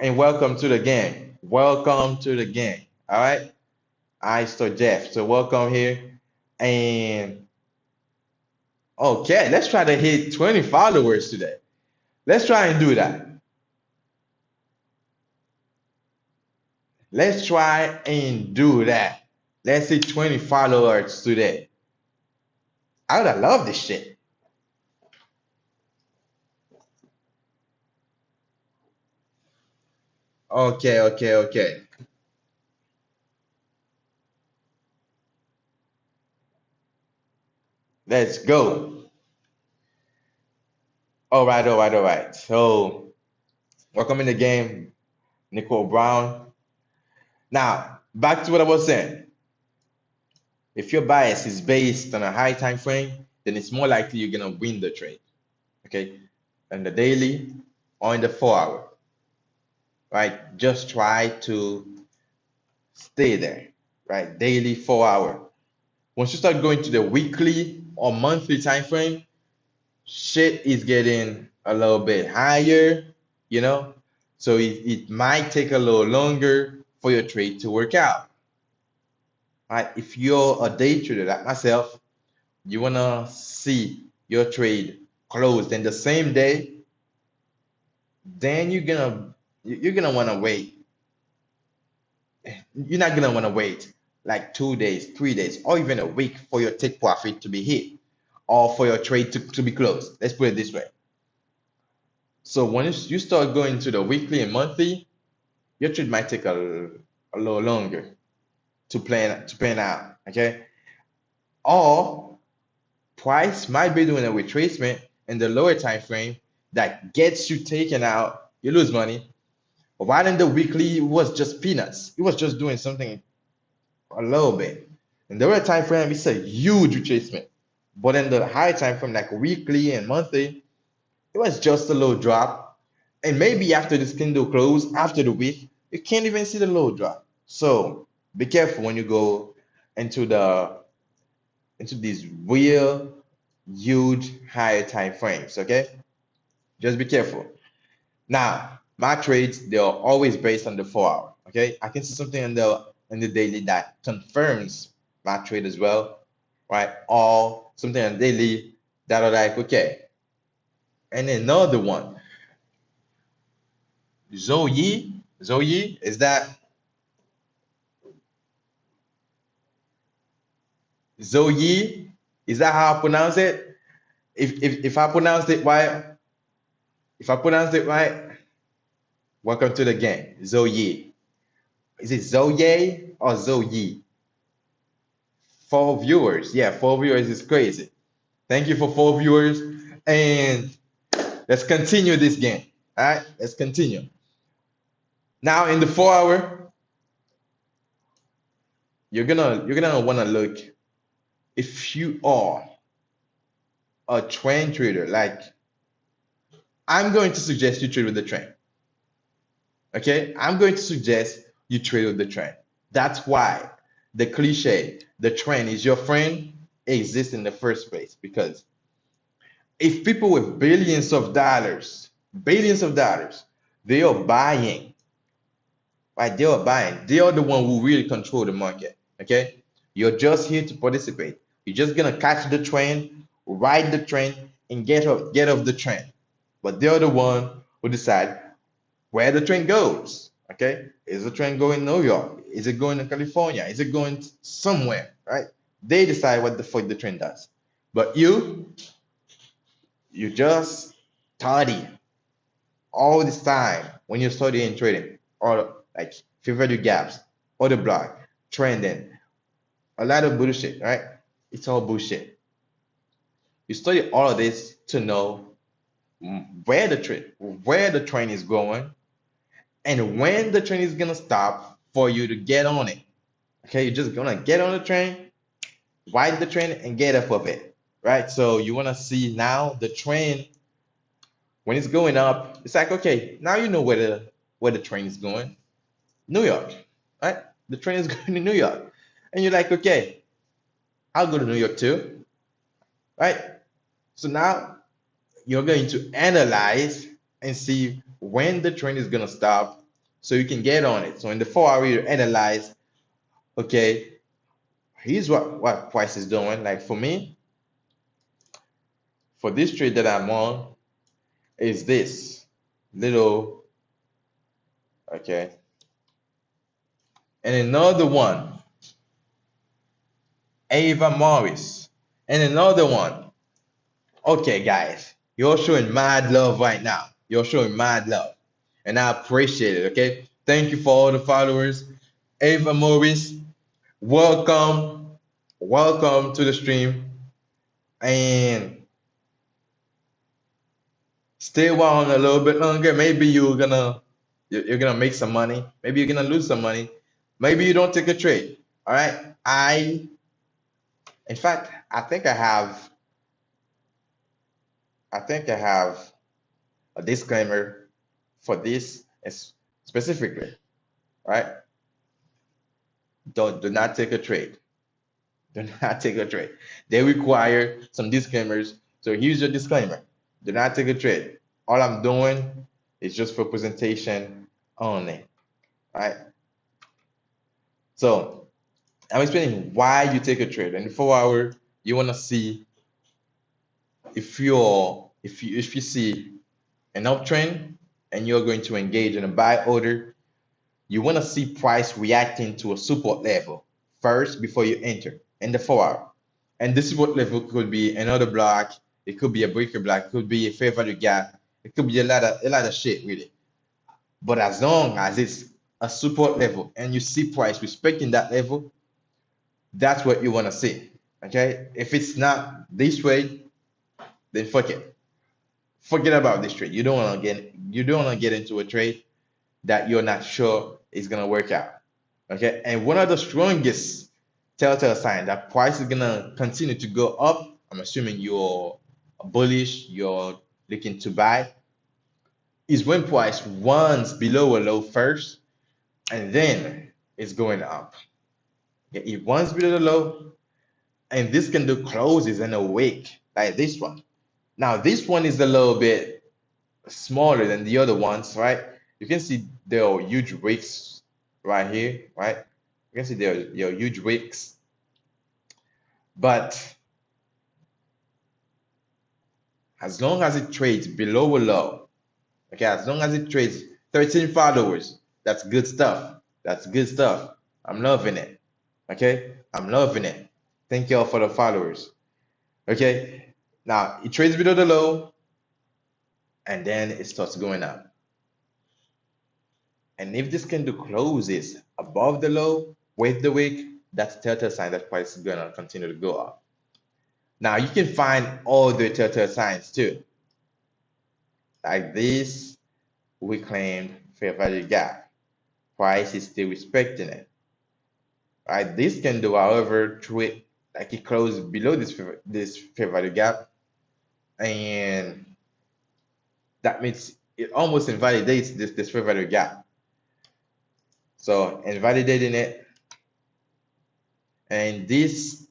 and welcome to the game. Welcome to the game. All right. I saw Jeff. So welcome here. And okay, let's try to hit 20 followers today. Let's try and do that. Let's try and do that. Let's hit 20 followers today. I would have loved this shit. Okay, okay, okay. Let's go. All right, all right, all right. So welcome in the game, Nicole Brown. Now, back to what I was saying. If your bias is based on a high time frame, then it's more likely you're gonna win the trade. Okay, in the daily or in the 4 hour, right? Just try to stay there, right? Daily 4 hour. Once you start going to the weekly or monthly time frame, shit is getting a little bit higher, you know? So it might take a little longer for your trade to work out. Right? If you're a day trader like myself, you wanna see your trade closed in the same day, then you're gonna wanna wait. You're not gonna wanna wait like 2 days, 3 days, or even a week for your take profit to be hit or for your trade to be closed. Let's put it this way. So when you start going to the weekly and monthly, your trade might take a little longer to plan out. Okay. Or price might be doing a retracement in the lower time frame that gets you taken out, you lose money. While in the weekly, it was just peanuts. It was just doing something a little bit. In the lower time frame, it's a huge retracement. But in the high time frame, like weekly and monthly, it was just a low drop. And maybe after this candle close, after the week, you can't even see the low drop. So be careful when you go into these real huge higher time frames. Okay, just be careful. Now, my trades they are always based on the 4 hour. Okay, I can see something in the daily that confirms my trade as well, right? Or something on daily that are like, okay. And another one, Zoe, Zoe? Is that how I pronounce it? If I pronounced it right, if I pronounced it right, welcome to the game. Zoe. Is it Zoe or Zoe? 4 viewers. Yeah, 4 viewers is crazy. Thank you for 4 viewers. And let's continue this game. All right, let's continue. Now in the 4 hour, you're gonna wanna look if you are a trend trader, like I'm going to suggest you trade with the trend. Okay, I'm going to suggest you trade with the trend. That's why the cliche, the trend is your friend, exists in the first place. Because if people with billions of dollars, they are buying, right? They are buying. They are the one who really control the market. Okay, you're just here to participate. You're just gonna catch the trend, ride the trend, and get off the trend. But they're the one who decide where the train goes. Okay, is the train going New York? Is it going to California? Is it going somewhere? Right? They decide what the fuck the train does. But you just study all this time when you're studying trading, or like fair value gaps, or the block, trending, a lot of bullshit, right? It's all bullshit. You study all of this to know where the train is going, and when the train is gonna stop for you to get on it. Okay, you're just gonna get on the train, ride the train, and get off of it. Right? So you wanna see now the train when it's going up, it's like okay, now you know where the train is going. New York. Right? The train is going to New York. And you're like, okay, I'll go to New York too. Right? So now you're going to analyze and see when the train is gonna stop so you can get on it. So in the 4 hour you analyze, okay, here's what price is doing. Like for me, for this trade that I'm on, is this little, okay, and another one, Ava Morris, and another one. Okay, guys, you're showing mad love right now. You're showing mad love, and I appreciate it. Okay, thank you for all the followers. Ava Morris, welcome, welcome to the stream, and stay on a little bit longer. Maybe you're gonna make some money. Maybe you're gonna lose some money. Maybe you don't take a trade. All right. In fact, I think I have a disclaimer for this specifically. All right. Do not take a trade. Do not take a trade. They require some disclaimers. So here's your disclaimer. Do not take a trade. All I'm doing is just for presentation only. All right. So I'm explaining why you take a trade. In the 4 hour, you want to see if you see an uptrend and you're going to engage in a buy order, you want to see price reacting to a support level first before you enter in the 4 hour. And this support level could be another block, it could be a breaker block, it could be a fair value gap, it could be a lot of shit really. But as long as it's a support level and you see price respecting that level, that's what you want to see. Okay, if it's not this way, then fuck it. Forget about this trade. You don't want to get into a trade that you're not sure is gonna work out. Okay, and one of the strongest telltale sign that price is gonna continue to go up. I'm assuming you're bullish, you're looking to buy, is when price runs below a low first, and then it's going up. Okay, it runs below the low, and this can do closes in a week, like this one. Now this one is a little bit smaller than the other ones, right? You can see there are huge wicks right here, right? You can see there are huge wicks, But as long as it trades below a low, okay, as long as it trades 13 followers, that's good stuff. That's good stuff. I'm loving it. Okay, I'm loving it. Thank you all for the followers. Okay, now it trades below the low and then it starts going up. And if this candle closes above the low with the wick, that's a telltale sign that price is gonna continue to go up. Now you can find other telltale signs too, like this. We claimed fair value gap. Price is still respecting it. Right? This candle, however, trade like it closed below this fair value gap, and that means it almost invalidates this fair value gap. So invalidating it, and this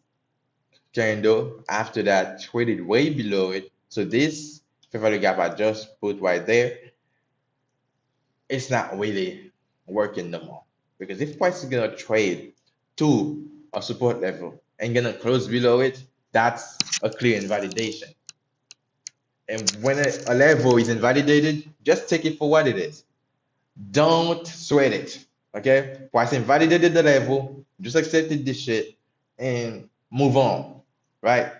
candle after that traded way below it. So this fair value gap I just put right there, it's not really working no more. Because if price is gonna trade to a support level and gonna close below it, that's a clear invalidation. And when a level is invalidated, just take it for what it is. Don't sweat it. Okay? Price invalidated the level, just accepted this shit and move on. Right?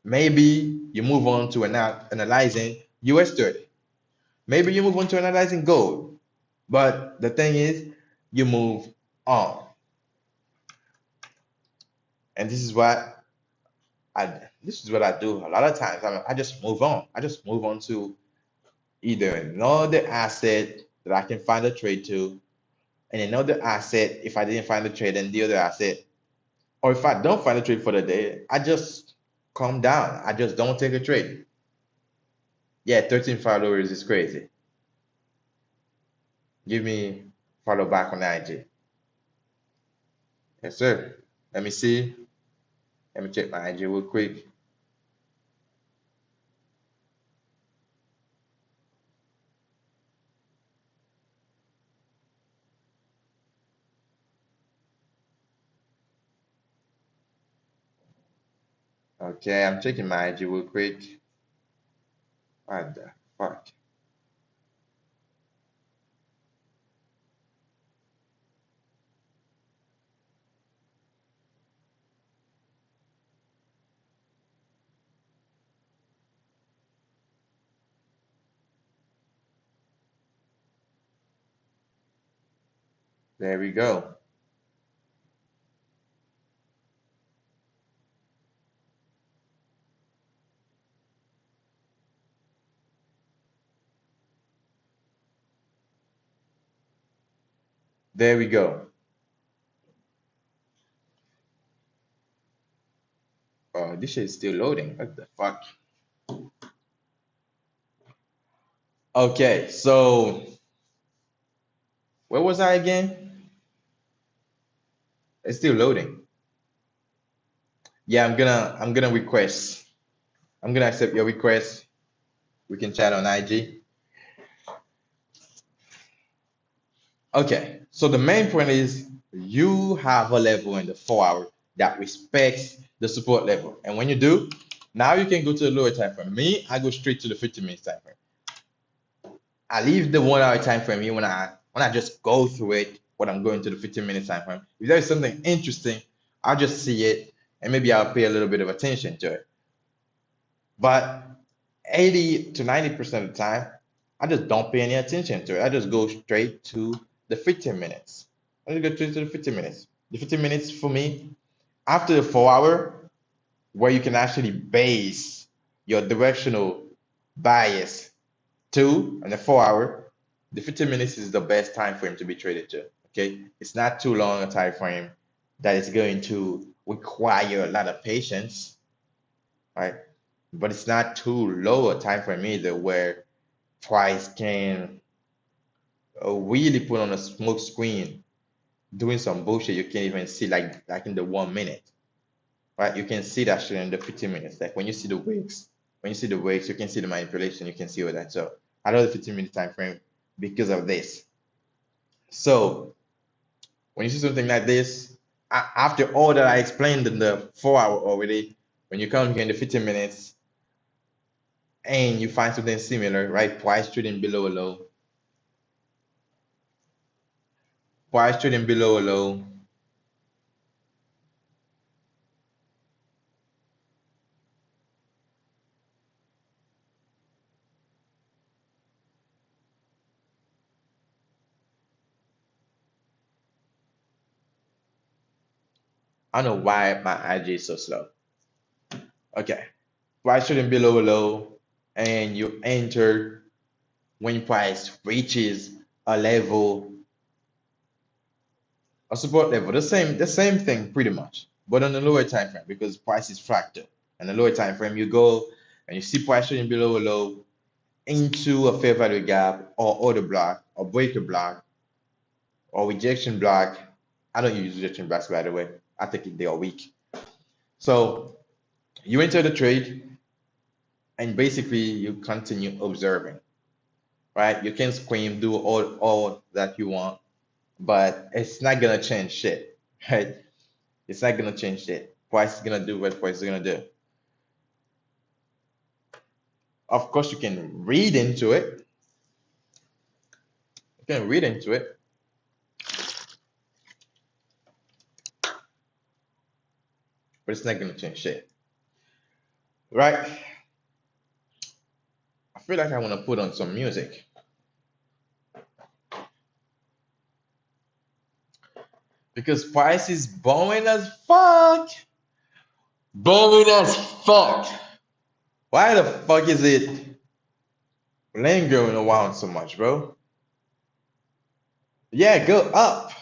Maybe you move on to analyzing US 30. Maybe you move on to analyzing gold. But the thing is, you move on. And this is what I do a lot of times. I just move on. I just move on to either another asset that I can find a trade to, and another asset if I didn't find a trade, and the other asset. Or if I don't find a trade for the day, I just calm down. I just don't take a trade. Yeah, 13 followers is crazy. Give me follow back on IG. Yes, sir. Let me see. Let me check my IG real quick. Okay, I'm checking my IG real quick. What the fuck? There we go. There we go. Oh, this shit is still loading. What the fuck? Okay, so where was I again? It's still loading. Yeah, I'm gonna request. I'm gonna accept your request. We can chat on IG. Okay, so the main point is you have a level in the 4 hour that respects the support level. And when you do, now you can go to the lower time frame. Me, I go straight to the 50 minutes time frame. I leave the 1 hour time frame here when I just go through it when I'm going to the 15 minute time frame. If there's something interesting, I'll just see it and maybe I'll pay a little bit of attention to it. But 80 to 90% of the time, I just don't pay any attention to it. I just go straight to the 15 minutes. I just go straight to the 15 minutes. The 15 minutes for me, after the 4 hour, where you can actually base your directional bias to, and the 4 hour, the 15 minutes is the best time frame to be traded to. Okay, it's not too long a time frame that is going to require a lot of patience, right? But it's not too low a time frame either where price can really put on a smoke screen doing some bullshit you can't even see, like in the 1 minute, right? You can see that shit in the 15 minutes. Like when you see the wicks, you can see the manipulation, you can see all that. So I love the 15-minute time frame because of this. So when you see something like this, After all that I explained in the 4 hour already, when you come here in the 15 minutes and you find something similar, right? Price trading below a low, price trading below a low. I don't know why my IG is so slow. Okay, price trading below a low, and you enter when price reaches a level, a support level, the same thing pretty much, but on the lower time frame because price is fractal. And the lower time frame, you go and you see price trading below a low into a fair value gap or order block or breaker block or rejection block. I don't use rejection blocks by the way. I think they are weak. So you enter the trade and basically you continue observing, right? You can scream, do all that you want, but it's not gonna change shit, right? It's not gonna change shit. Price is gonna do what price is gonna do. Of course, you can read into it. You can read into it, but it's not gonna change shit, right? I feel like I want to put on some music because price is boring as fuck. Boring as fuck. Why the fuck is it lingering around so much, bro? Yeah, go up.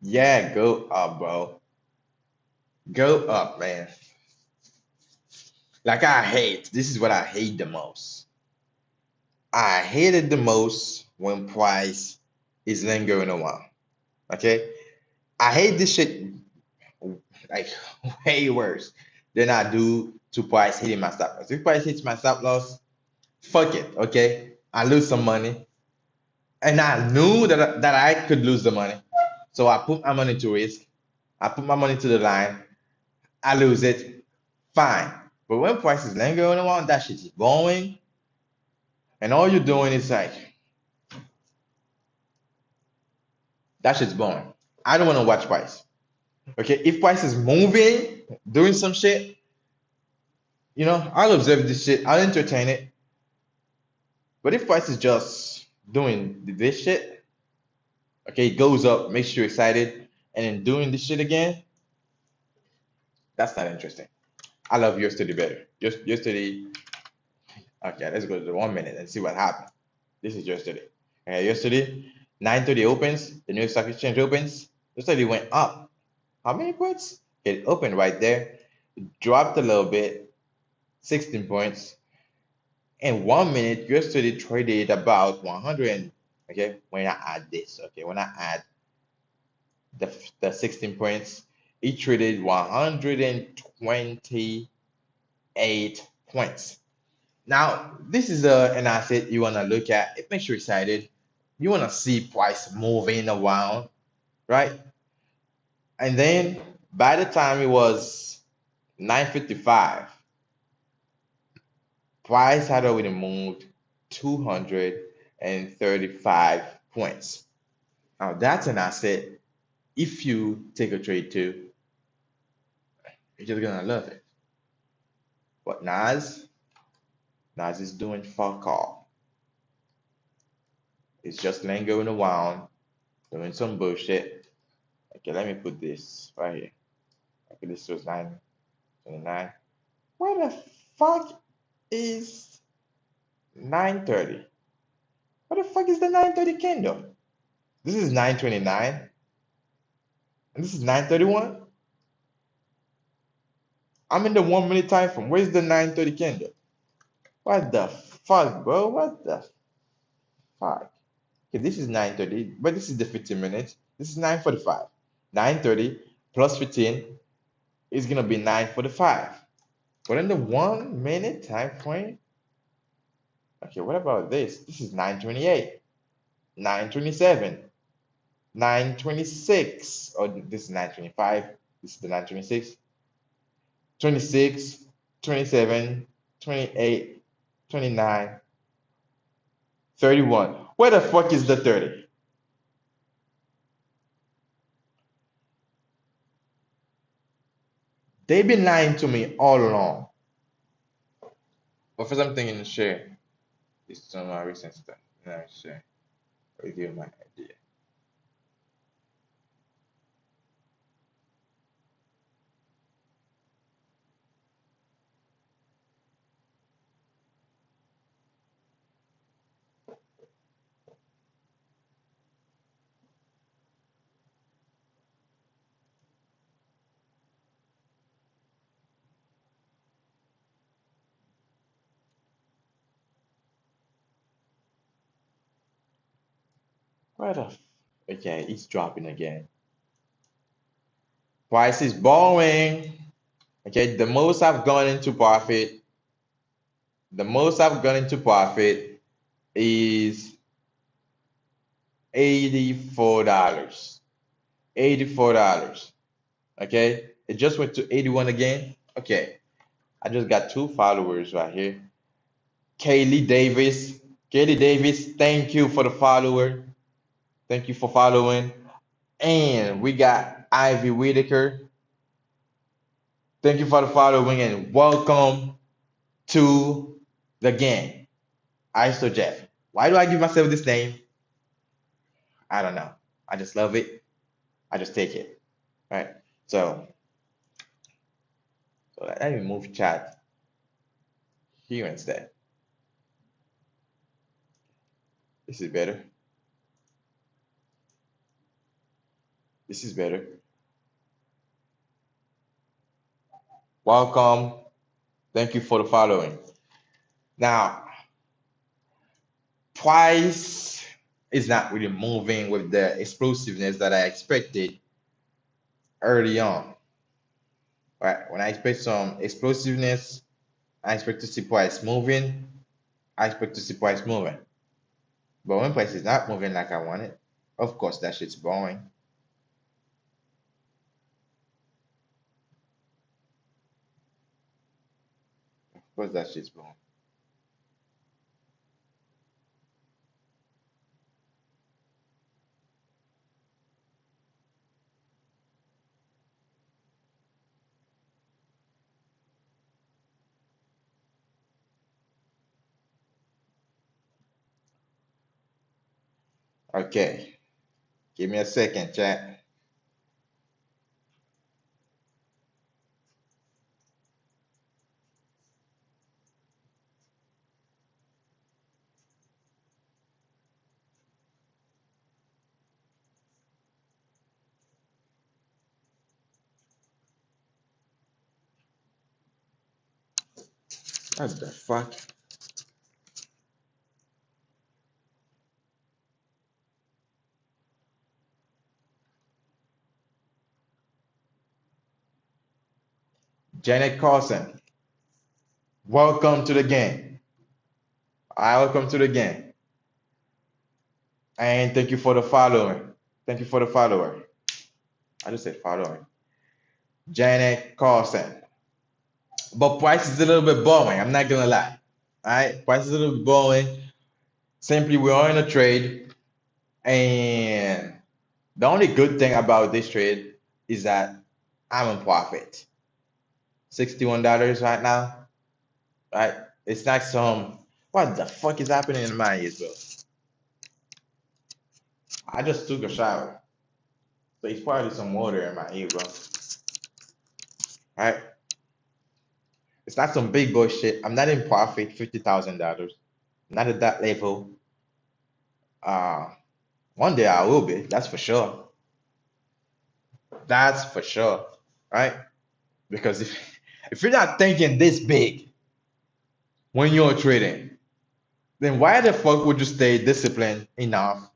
Yeah, go up, bro. Go up, man. Like I hate, this is what I hate the most. I hate it the most when price is lingering around. Okay? I hate this shit like way worse than I do to price hitting my stop loss. If price hits my stop loss, fuck it, okay? I lose some money. And I knew that I could lose the money. So I put my money to risk. I put my money to the line. I lose it. Fine. But when prices lingering around, that shit is going. And all you're doing is like, that shit's going. I don't want to watch price. Okay, if price is moving, doing some shit, I'll observe this shit. I'll entertain it. But if price is just doing this shit, okay, it goes up, makes you excited, and then doing this shit again, that's not interesting. I love yesterday better. Just yesterday. Okay, let's go to the 1 minute and see what happened. This is yesterday. Yesterday, 9:30 opens. The New York Stock Exchange opens. Yesterday went up. How many points? It opened right there, dropped a little bit, 16 points. In 1 minute, yesterday traded about 100. Okay, when I add this, okay, when I add the 16 points, it traded 128 points. Now, this is an asset you want to look at. It makes you excited. You want to see price moving around, right? And then by the time it was 9:55, price had already moved 235 points. Now, that's an asset. If you take a trade too, you're just gonna love it. But Nas is doing fuck all. It's just lingering around, doing some bullshit. Okay, let me put this right here. Okay, this was 9:29. Where the fuck is 9:30? What the fuck is the 9:30 candle? This is 9:29, and this is 9:31. I'm in the 1 minute time frame. Where's the 9:30 candle? What the fuck, bro? What the fuck? Okay, this is 9:30, but this is the 15 minutes. This is 9:45. 9:30 plus 15 is gonna be 9:45. But in the 1 minute time frame, Okay, what about this? This is 928, 927, 926. Oh, this is 925. This is the 926, 26, 27, 28, 29, 31. Where the fuck is the 30? They've been lying to me all along. But first, I'm thinking to share this some of my recent stuff. And I share with you my idea. Where the okay, it's dropping again. Price is borrowing. Okay, the most I've gone into profit is $84. $84. Okay, it just went to 81 again. Okay, I just got two followers right here. Kaylee Davis. Kaylee Davis, thank you for the follower. Thank you for following. And we got Ivy Whitaker. Thank you for the following and welcome to the gang. ISO Jeff. Why do I give myself this name? I don't know. I just love it. I just take it. Right. So, so let me move chat here instead. This is better. This is better. Welcome. Thank you for the following. Now, price is not really moving with the explosiveness that I expected early on. Right? When I expect some explosiveness, I expect to see price moving. I expect to see price moving. But when price is not moving like I want it, of course that shit's boring. Of course that shit's boring. Okay, give me a second, chat. What the fuck? Janet Carlson, welcome to the game. I welcome to the game. And thank you for the following. Thank you for the follower. I just said following. Janet Carlson. But price is a little bit boring. I'm not gonna lie. All right, price is a little bit boring. Simply, we are in a trade, and the only good thing about this trade is that I'm in profit. $61 right now, right? It's not some. What the fuck is happening in my ears, bro? I just took a shower, so it's probably some water in my ear, bro. Right? It's not some big bullshit. I'm not in profit, $50,000. Not at that level. Uh, one day I will be. That's for sure. That's for sure, right? Because if you're not thinking this big when you're trading, then why the fuck would you stay disciplined enough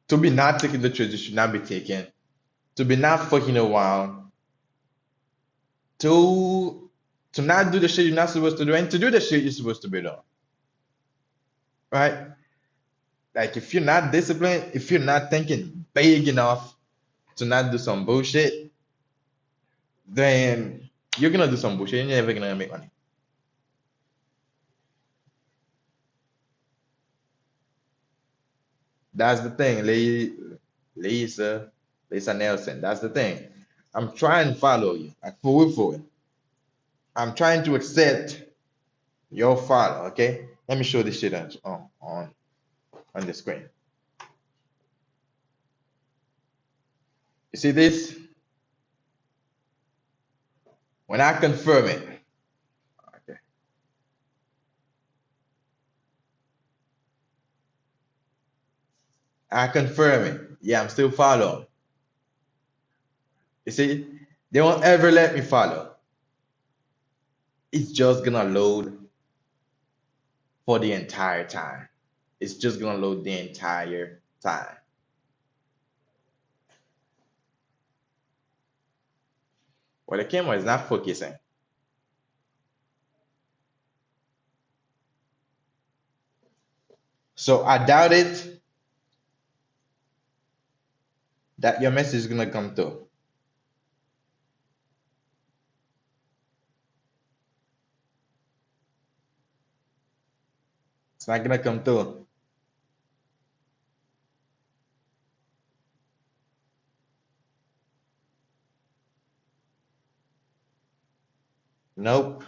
to be not taking the trades you should not be taking, to be not fucking around, to not do the shit you're not supposed to do, and to do the shit you're supposed to be doing? right? Like if you're not disciplined, if you're not thinking big enough to not do some bullshit, then you're gonna do some bullshit and you're never gonna make money. That's the thing, Lisa, Lisa Nelson. That's the thing. I'm trying to follow you, like for real. I'm trying to accept your follow. Okay, let me show this shit on the screen. You see this? When I confirm it, okay, I confirm it. Yeah, I'm still following. You see, they won't ever let me follow. It's just gonna load for the entire time. It's just gonna load the entire time. Well, the camera is not focusing. So I doubt it that your message is gonna come through. It's not gonna come through. Nope.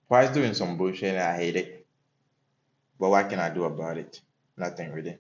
Price doing some bullshit and I hate it. But what can I do about it? Nothing really.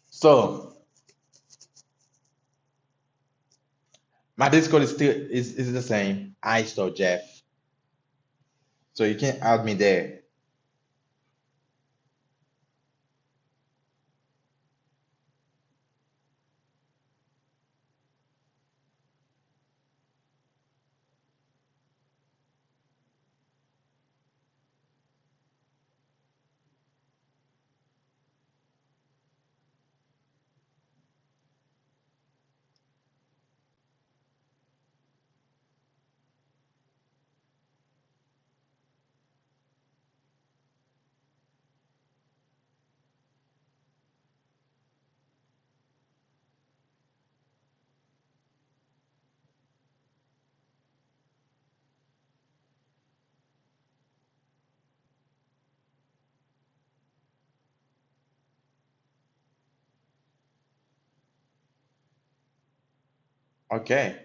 So my Discord is the same. I store Jeff. So you can add me there. Okay.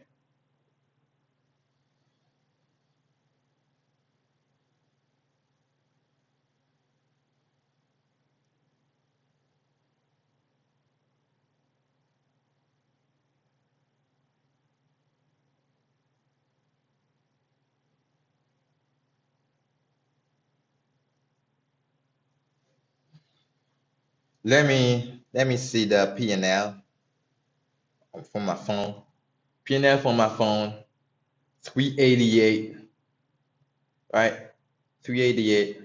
Let me see the P&L from my phone. P&L from my phone, 388, right? 388.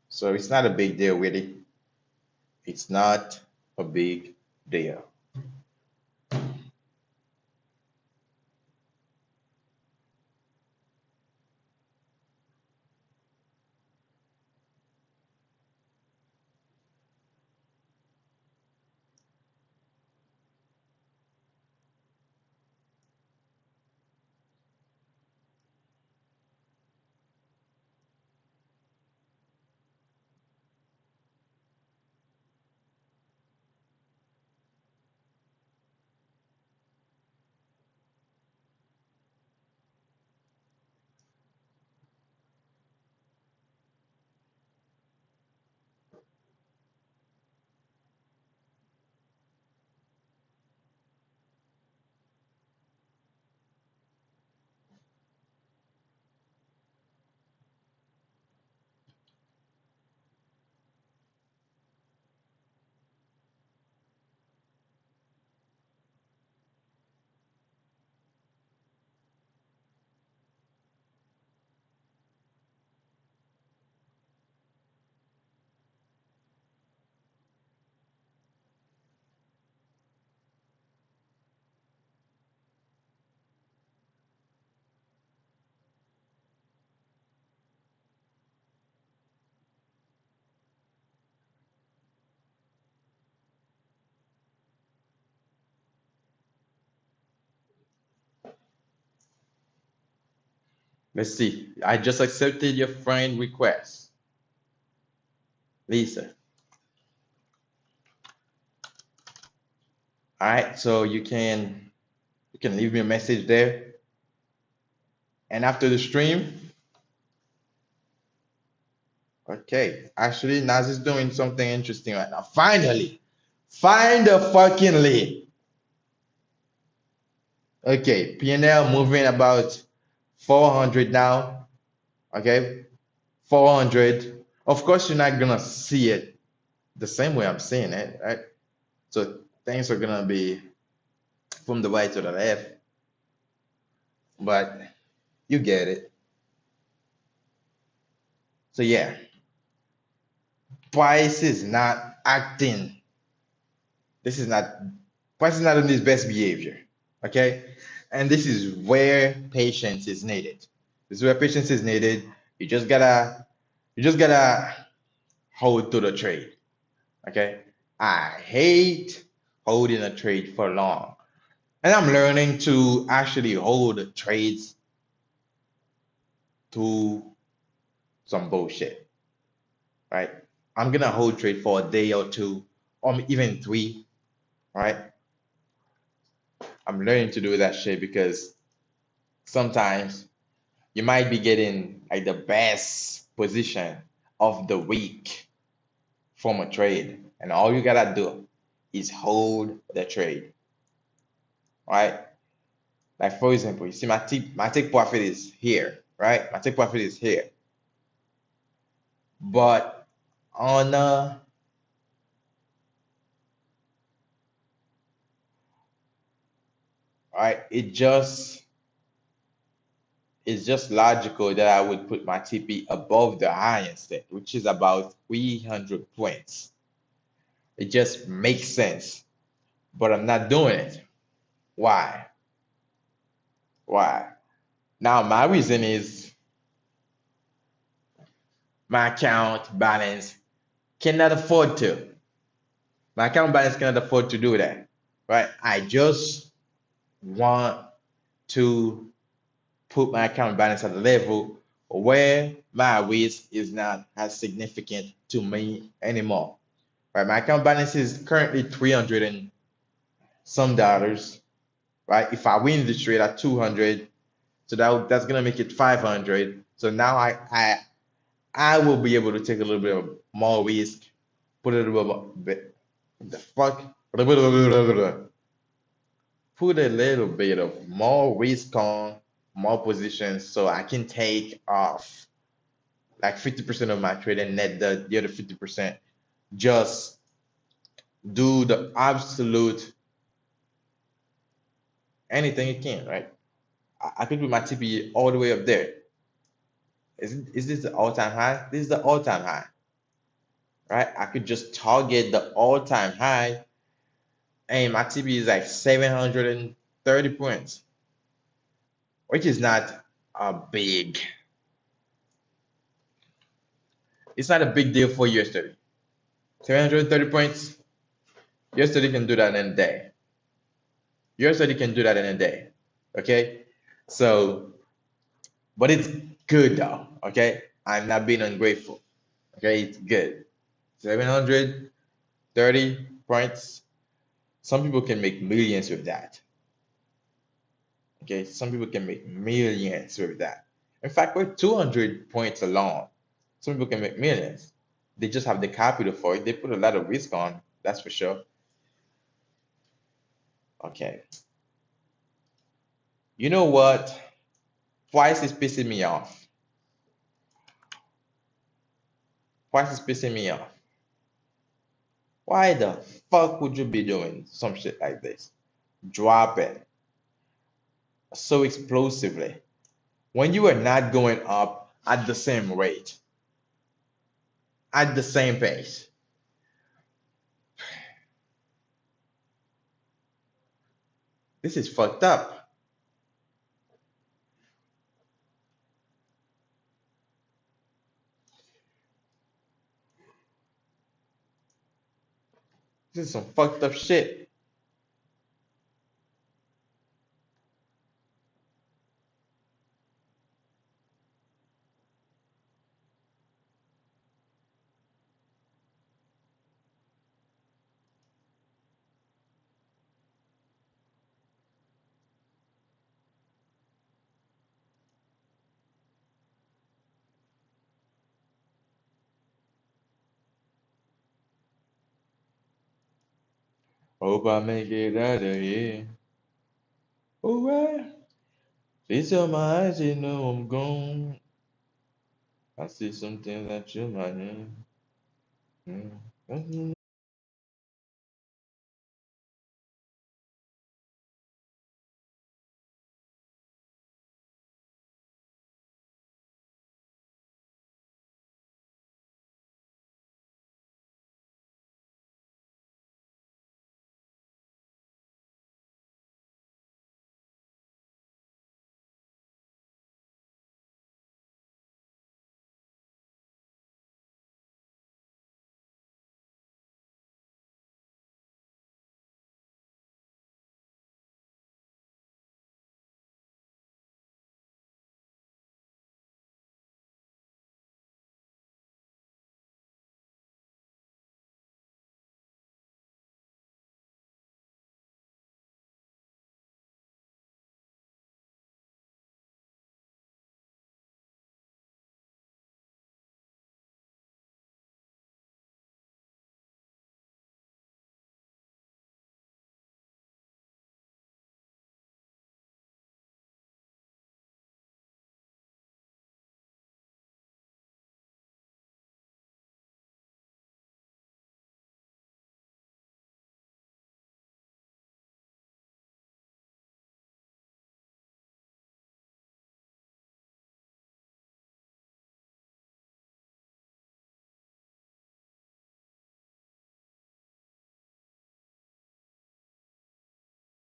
So it's not a big deal, really. It's not a big deal. Let's see. I just accepted your friend request, Lisa. All right, so you can leave me a message there. And after the stream, okay. Actually, Naz is doing something interesting right now. Finally, find the fucking lead. Okay, P&L moving about 400 now. Okay, 400. Of course, you're not gonna see it the same way I'm seeing it, right? So things are gonna be from the right to the left, but you get it. So yeah, price is not acting. This is not price is not on his best behavior. Okay, and this is where patience is needed. This is where patience is needed. You just gotta hold to the trade. Okay, I hate holding a trade for long, and I'm learning to actually hold trades to some bullshit. Right, I'm gonna hold trade for a day or two, or even three. Right, I'm learning to do that shit because sometimes you might be getting like the best position of the week from a trade, and all you gotta do is hold the trade, right? Like for example, you see my take profit is here, right? My take profit is here, but on right, it's just logical that I would put my TP above the high instead, which is about 300 points. It just makes sense, but I'm not doing it. Why? Why? Now, my reason is my account balance cannot afford to. My account balance cannot afford to do that, right? I just want to put my account balance at a level where my risk is not as significant to me anymore, right? My account balance is currently 300 and some dollars, right? If I win the trade at 200, so that's gonna make it 500. So now I will be able to take a little bit of more risk, put a little bit, the fuck, put a little bit of more risk on more positions so I can take off like 50% of my trade and net the other 50%. Just do the absolute anything you can, right? I could put my TP all the way up there. Is this the all-time high? This is the all-time high, right? I could just target the all-time high, and my TP is like 730 points, which is not a big, it's not a big deal for yesterday. 730 points, yesterday can do that in a day. Yesterday can do that in a day. Okay? So, but it's good though. Okay? I'm not being ungrateful. Okay? It's good. 730 points. Some people can make millions with that. Okay? Some people can make millions with that. In fact, with 200 points alone, some people can make millions. They just have the capital for it. They put a lot of risk on, that's for sure. Okay. You know what? Price is pissing me off. Price is pissing me off. Why the fuck would you be doing some shit like this? Drop it so explosively when you are not going up at the same rate, at the same pace. This is fucked up. This is some fucked up shit. Hope I make it out of here. Alright. Please tell my eyes, you know I'm gone. I see something that you might need.